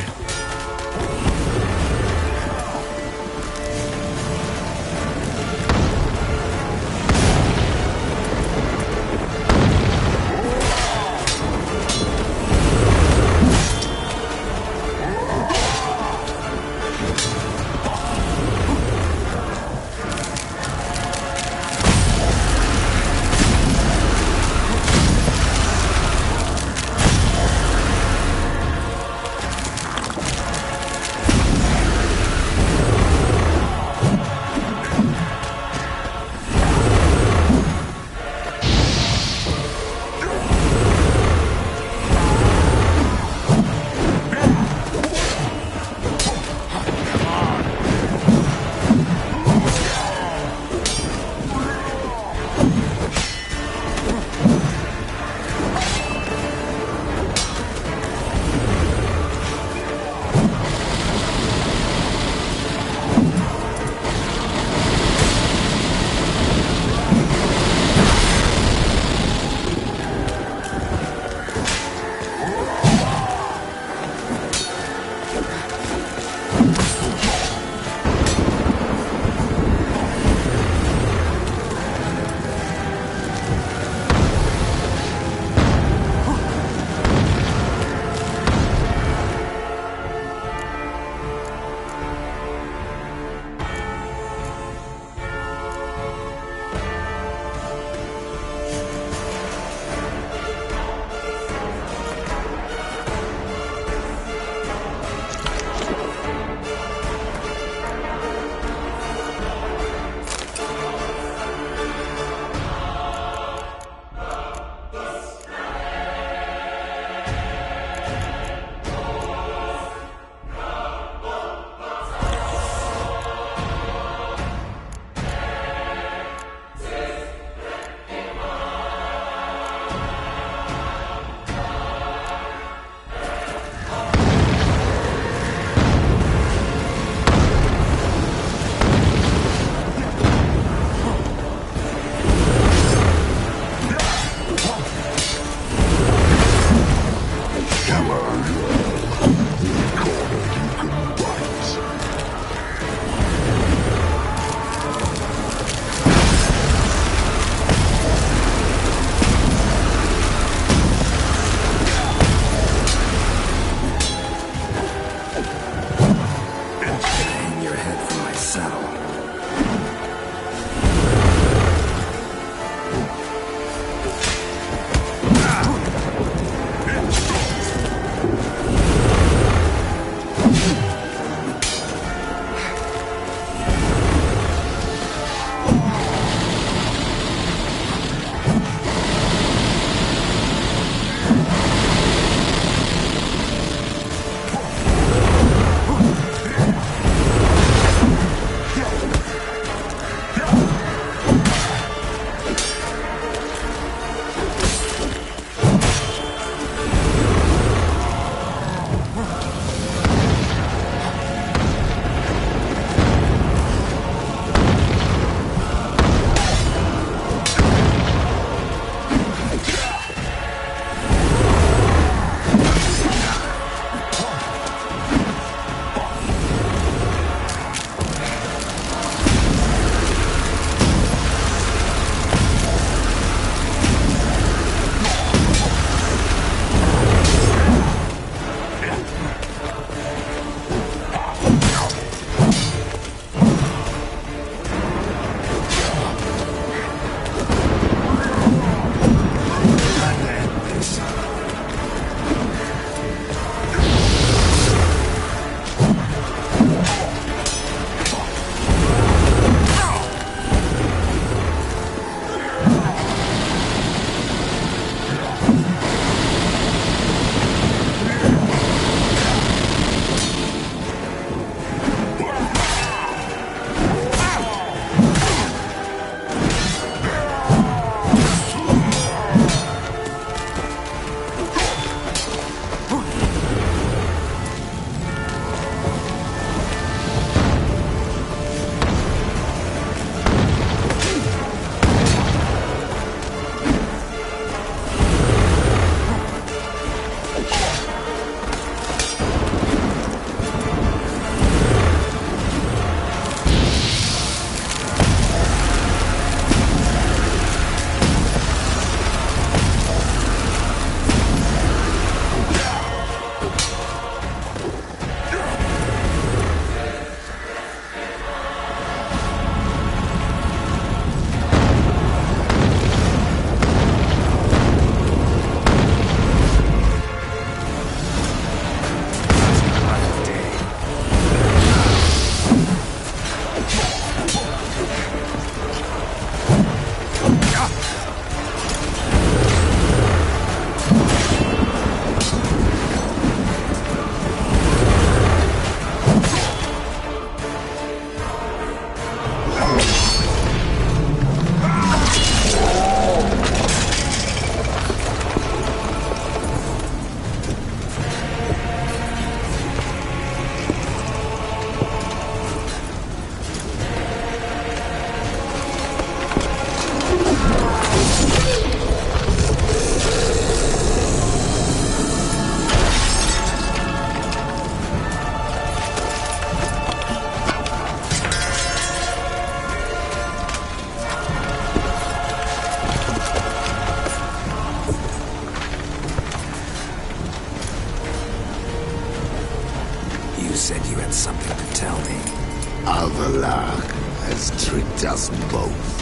both.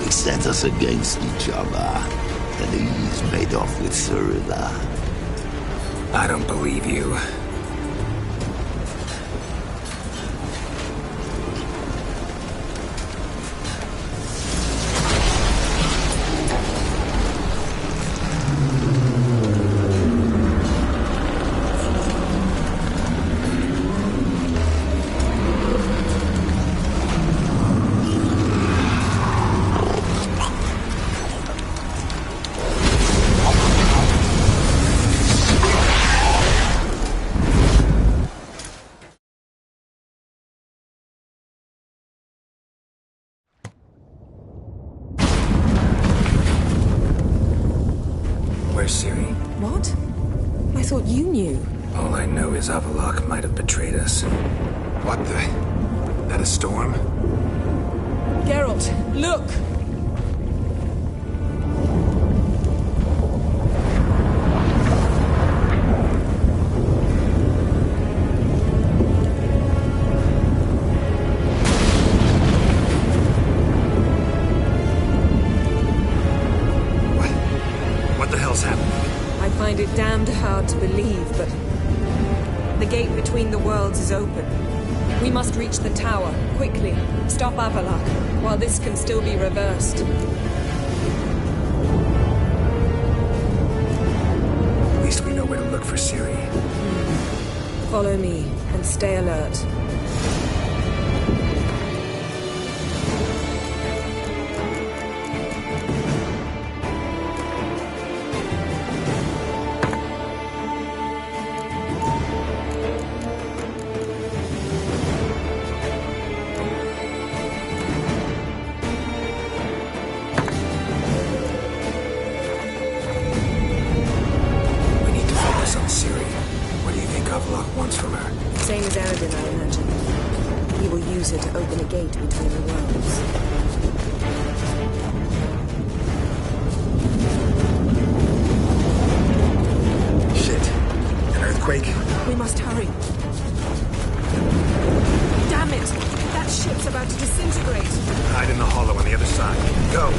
He set us against each other, and he's made off with Ciri. I don't believe you. Ciri? What? I thought you knew. All I know is Avallac'h might have betrayed us. What the? That a storm? Geralt, look! I find it damned hard to believe, but the gate between the worlds is open. We must reach the tower, quickly. Stop Avallac'h, while this can still be reversed. At least we know where to look for Ciri. Follow me, and stay alert. Same as Eredin, I imagine. He will use her to open a gate between the worlds. Shit. An earthquake? We must hurry. Damn it! That ship's about to disintegrate. Hide in the hollow on the other side. Go!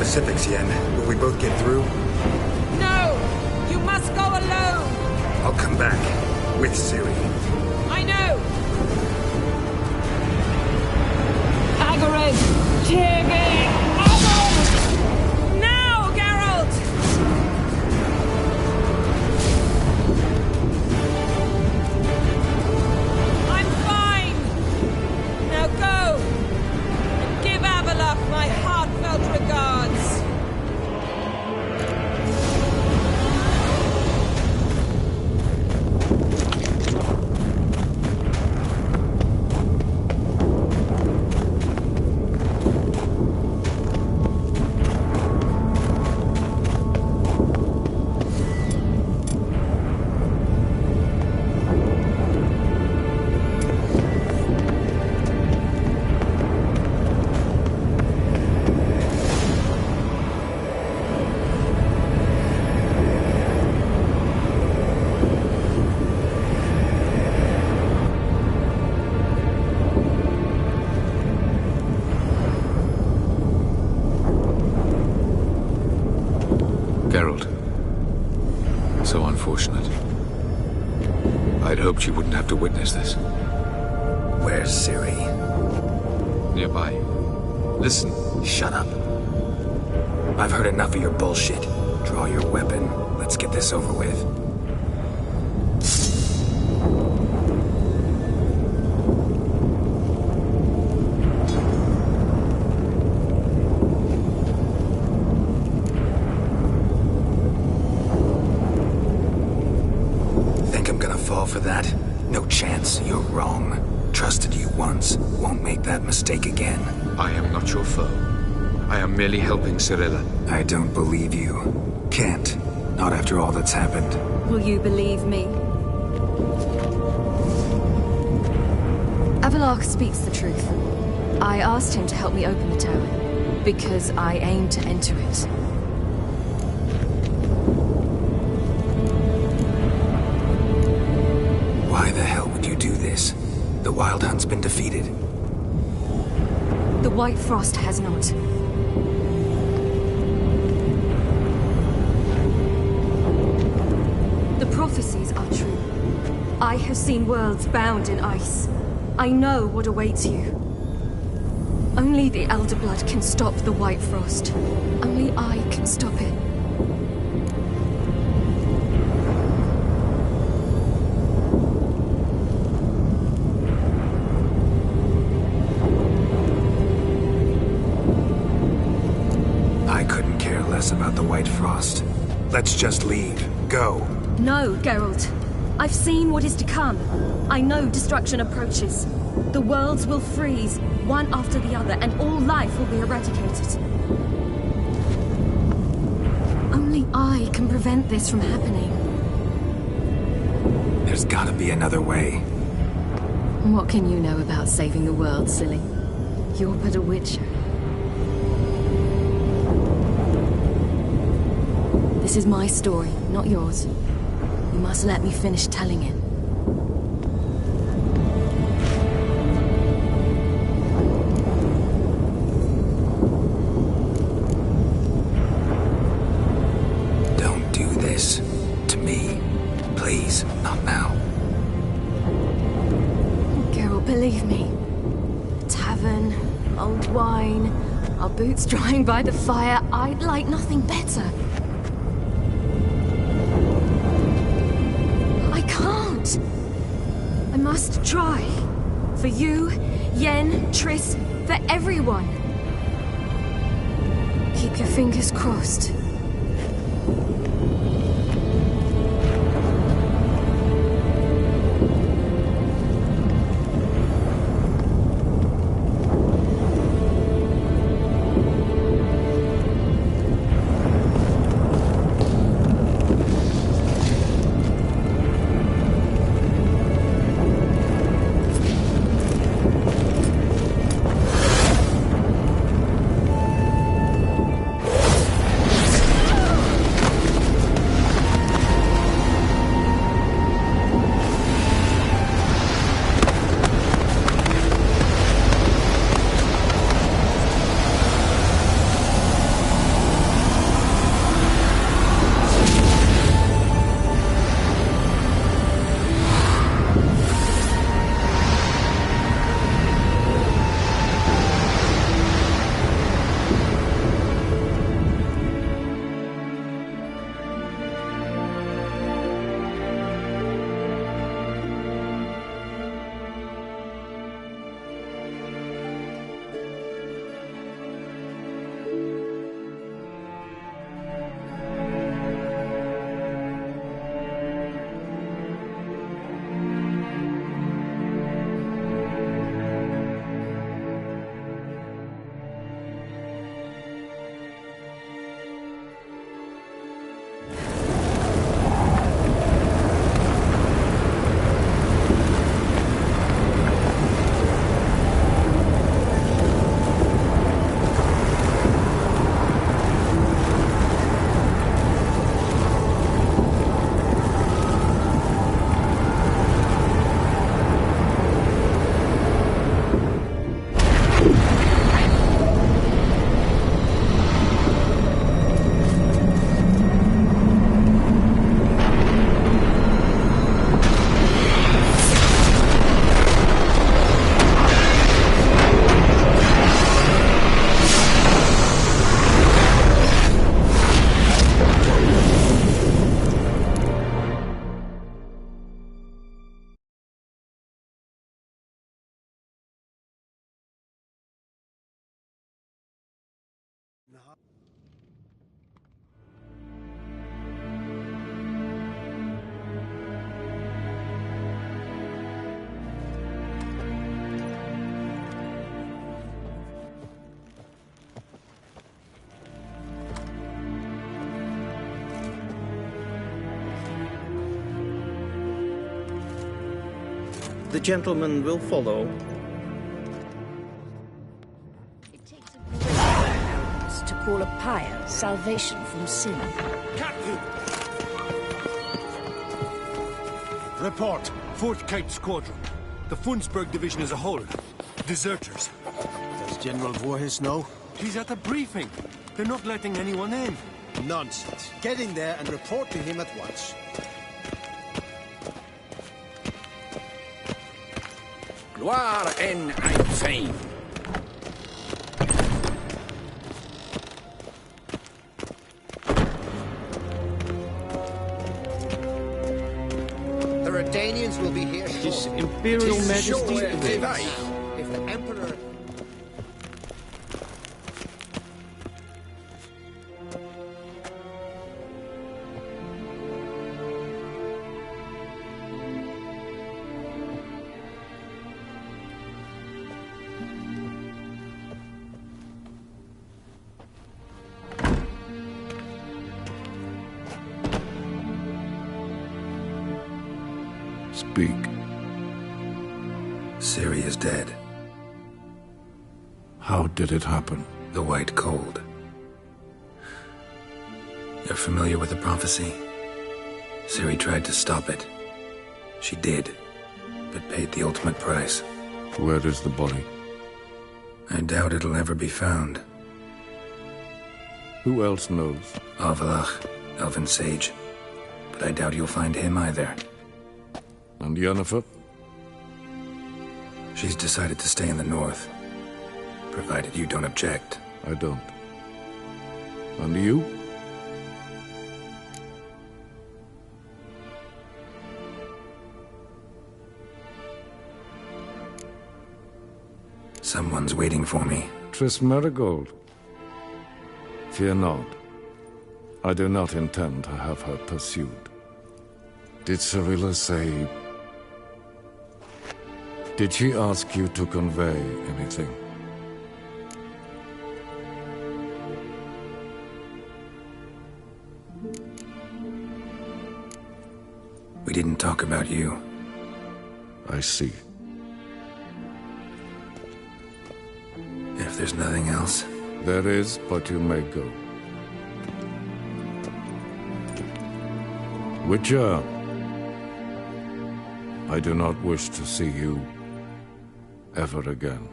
specifics, Yen. Will we both get through? No! You must go alone! I'll come back. With Ciri. I know! Hagrid! Tiggy! Now, Geralt! I'm fine! Now go! And give Avaloth my heartfelt regards! Geralt. So unfortunate. I'd hoped you wouldn't have to witness this. Where's Ciri? Nearby. Listen. Shut up. I've heard enough of your bullshit. Draw your weapon. Let's get this over with. Think I'm gonna fall for that? No chance. You're wrong. Trusted you once. Won't make that mistake again. I am not your foe. I am merely helping Cirilla. I don't believe you. Can't. Not after all that's happened. Will you believe me? Avaloth speaks the truth. I asked him to help me open the tower, because I aim to enter it. Why the hell would you do this? The Wild Hunt's been defeated. The White Frost has not. The prophecies are true. I have seen worlds bound in ice. I know what awaits you. Only the Elder Blood can stop the White Frost. Only I can stop it. I couldn't care less about the White Frost. Let's just leave. Go. No, Geralt. I've seen what is to come. I know destruction approaches. The worlds will freeze, one after the other, and all life will be eradicated. Only I can prevent this from happening. There's gotta be another way. What can you know about saving the world, silly? You're but a witcher. This is my story, not yours. You must let me finish telling it. Don't do this. To me. Please, not now. Geralt, believe me. A tavern, old wine, our boots drying by the fire. I'd like nothing better. I must try. For you, Yen, Triss, for everyone. Keep your fingers crossed. The gentleman will follow. It takes a great arrogance to call a pyre salvation from sin. Captain! Report. 4th Kite Squadron. The Funsberg Division as a whole. Deserters. Does General Voorhis know? He's at a briefing. They're not letting anyone in. Nonsense. Get in there and report to him at once. Gloire en Einstein. The Redanians will be here shortly. His Imperial Majesty If the Emperor... Speak. Ciri is dead. How did it happen? The White Cold. You're familiar with the prophecy? Ciri tried to stop it. She did, but paid the ultimate price. Where is the body? I doubt it'll ever be found. Who else knows? Avallac'h, Elven Sage. But I doubt you'll find him either. And Yennefer? She's decided to stay in the north. Provided you don't object. I don't. And you? Someone's waiting for me. Triss Marigold. Fear not. I do not intend to have her pursued. Did Cirilla say... Did she ask you to convey anything? We didn't talk about you. I see. If there's nothing else... There is, but you may go. Witcher, I do not wish to see you ever again.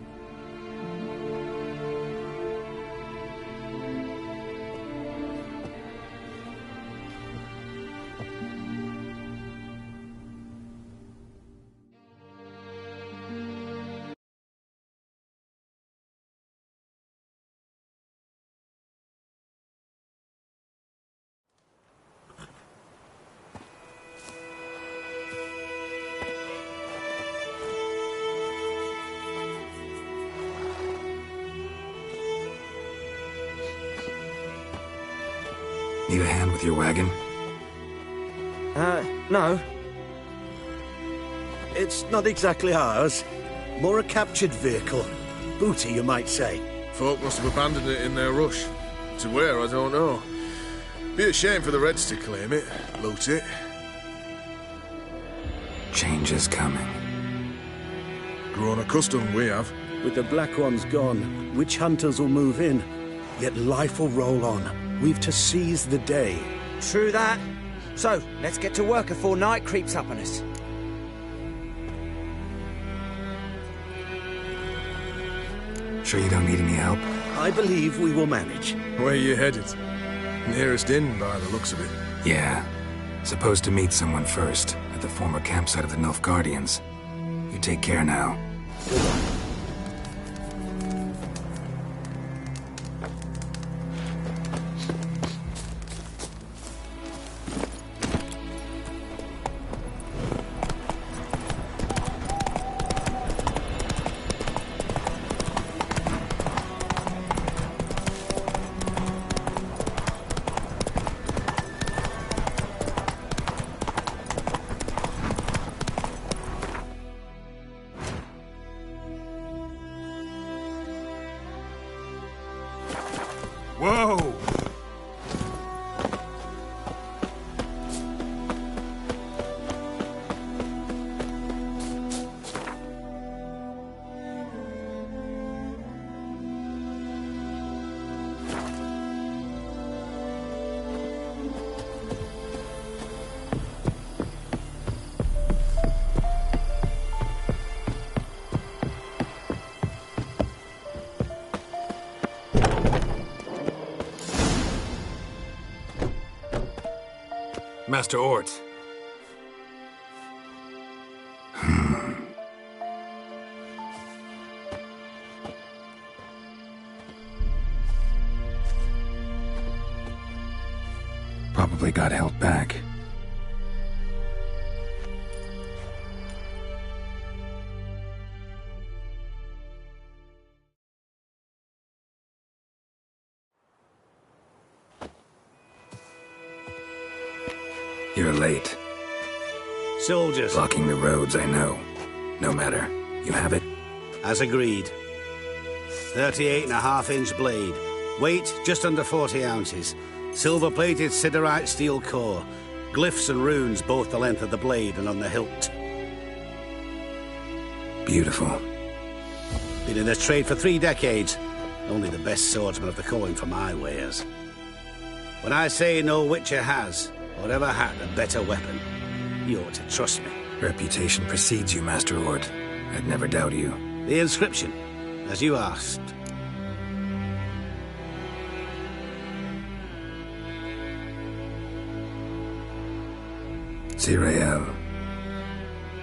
Need a hand with your wagon? No. It's not exactly ours. More a captured vehicle. Booty, you might say. Folk must have abandoned it in their rush. To where, I don't know. Be a shame for the Reds to claim it, loot it. Change is coming. Grown accustomed, we have. With the Black Ones gone, witch hunters will move in. Yet life will roll on. We've to seize the day. True that. So, let's get to work before night creeps up on us. Sure you don't need any help? I believe we will manage. Where you headed? Nearest inn, by the looks of it. Yeah. Supposed to meet someone first, at the former campsite of the Nilfgaardians. You take care now. Whoa! Master Ort. Probably got held back. You're late. Soldiers. Blocking the roads, I know. No matter. You have it? As agreed. 38.5-inch blade. Weight, just under 40 ounces. Silver-plated siderite steel core. Glyphs and runes both the length of the blade and on the hilt. Beautiful. Been in this trade for 3 decades. Only the best swordsman have the calling for my wares. When I say no Witcher has, or ever had, a better weapon, you ought to trust me. Reputation precedes you, Master Ort. I'd never doubt you. The inscription, as you asked. Ciri.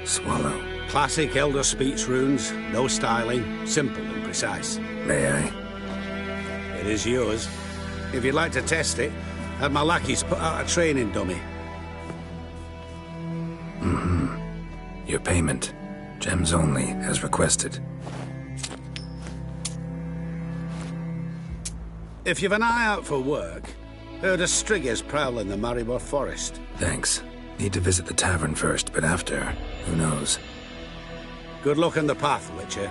Swallow. Classic Elder Speech runes, no styling, simple and precise. May I? It is yours. If you'd like to test it, have my lackeys put out a training dummy. Your payment. Gems only, as requested. If you've an eye out for work, heard of Striggers prowling the Maribor Forest. Thanks. Need to visit the tavern first, but after, who knows? Good luck on the path, Witcher.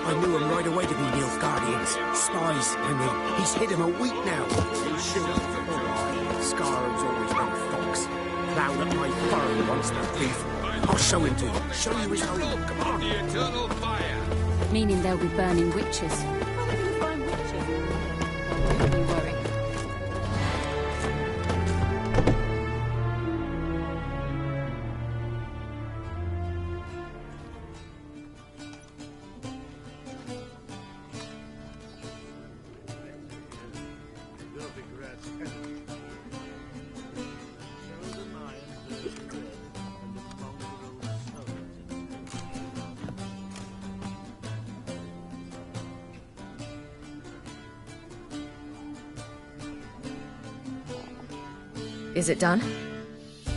I knew him right away to be Nilfgaardians. Spies, I mean. He's hid him a week now. Scarab's always been a fox. Plowed up my fur once the thief. I'll show him to you. Show you his home. Come on. Meaning they'll be burning witches. Where will you find witches? Don't you worry. Is it done?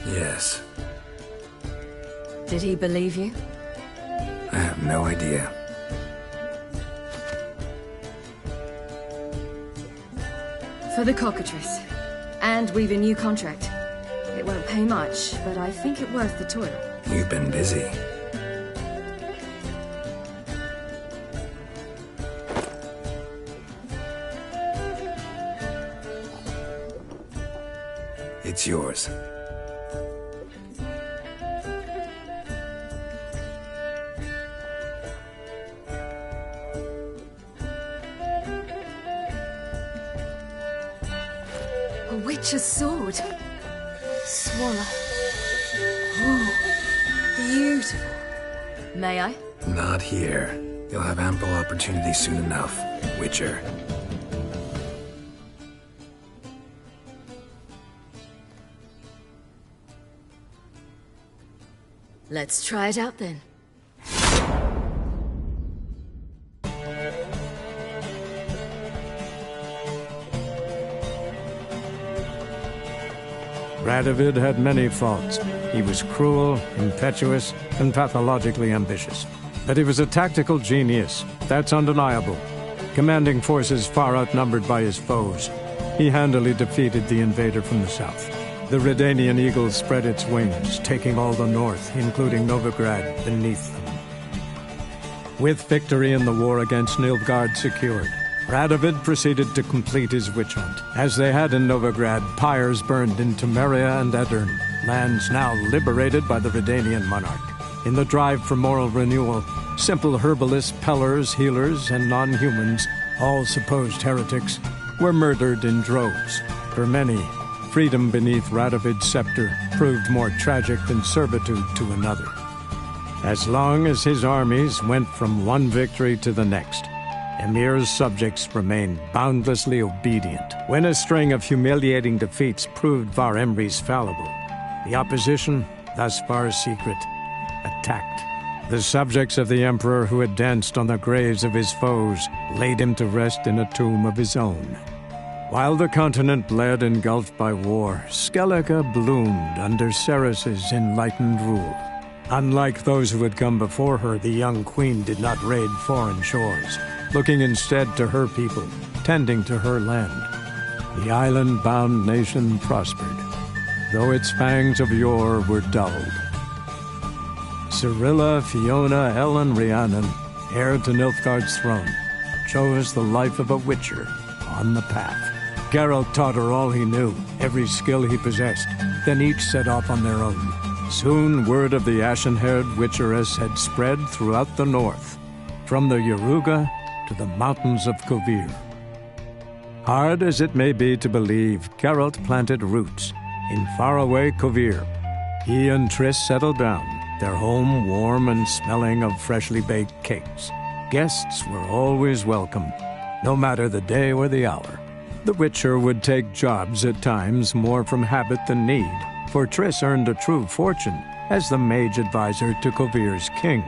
Yes. Did he believe you? I have no idea. For the cockatrice. And we've a new contract. It won't pay much, but I think it worth the toil. You've been busy. It's yours. A witch's sword. Swallow. Oh, beautiful. May I? Not here. You'll have ample opportunity soon enough, Witcher. Let's try it out then. Radovid had many faults. He was cruel, impetuous, and pathologically ambitious. But he was a tactical genius, that's undeniable. Commanding forces far outnumbered by his foes, he handily defeated the invader from the south. The Redanian eagle spread its wings, taking all the north, including Novigrad, beneath them. With victory in the war against Nilfgaard secured, Radovid proceeded to complete his witch hunt. As they had in Novigrad, pyres burned in Temeria and Aedirn, lands now liberated by the Redanian monarch. In the drive for moral renewal, simple herbalists, pellers, healers, and non-humans, all supposed heretics, were murdered in droves. For many, freedom beneath Radovid's scepter proved more tragic than servitude to another. As long as his armies went from one victory to the next, Emir's subjects remained boundlessly obedient. When a string of humiliating defeats proved Var Emreis fallible, the opposition, thus far secret, attacked. The subjects of the Emperor who had danced on the graves of his foes laid him to rest in a tomb of his own. While the continent bled engulfed by war, Skellige bloomed under Ceres's enlightened rule. Unlike those who had come before her, the young queen did not raid foreign shores, looking instead to her people, tending to her land. The island-bound nation prospered, though its fangs of yore were dulled. Cirilla, Fiona, Ellen, Rhiannon, heir to Nilfgaard's throne, chose the life of a witcher on the path. Geralt taught her all he knew, every skill he possessed. Then each set off on their own. Soon word of the ashen-haired witcheress had spread throughout the north, from the Yaruga to the mountains of Kovir. Hard as it may be to believe, Geralt planted roots in faraway Kovir. He and Triss settled down, their home warm and smelling of freshly baked cakes. Guests were always welcome, no matter the day or the hour. The Witcher would take jobs at times more from habit than need, for Triss earned a true fortune as the mage advisor to Kovir's king.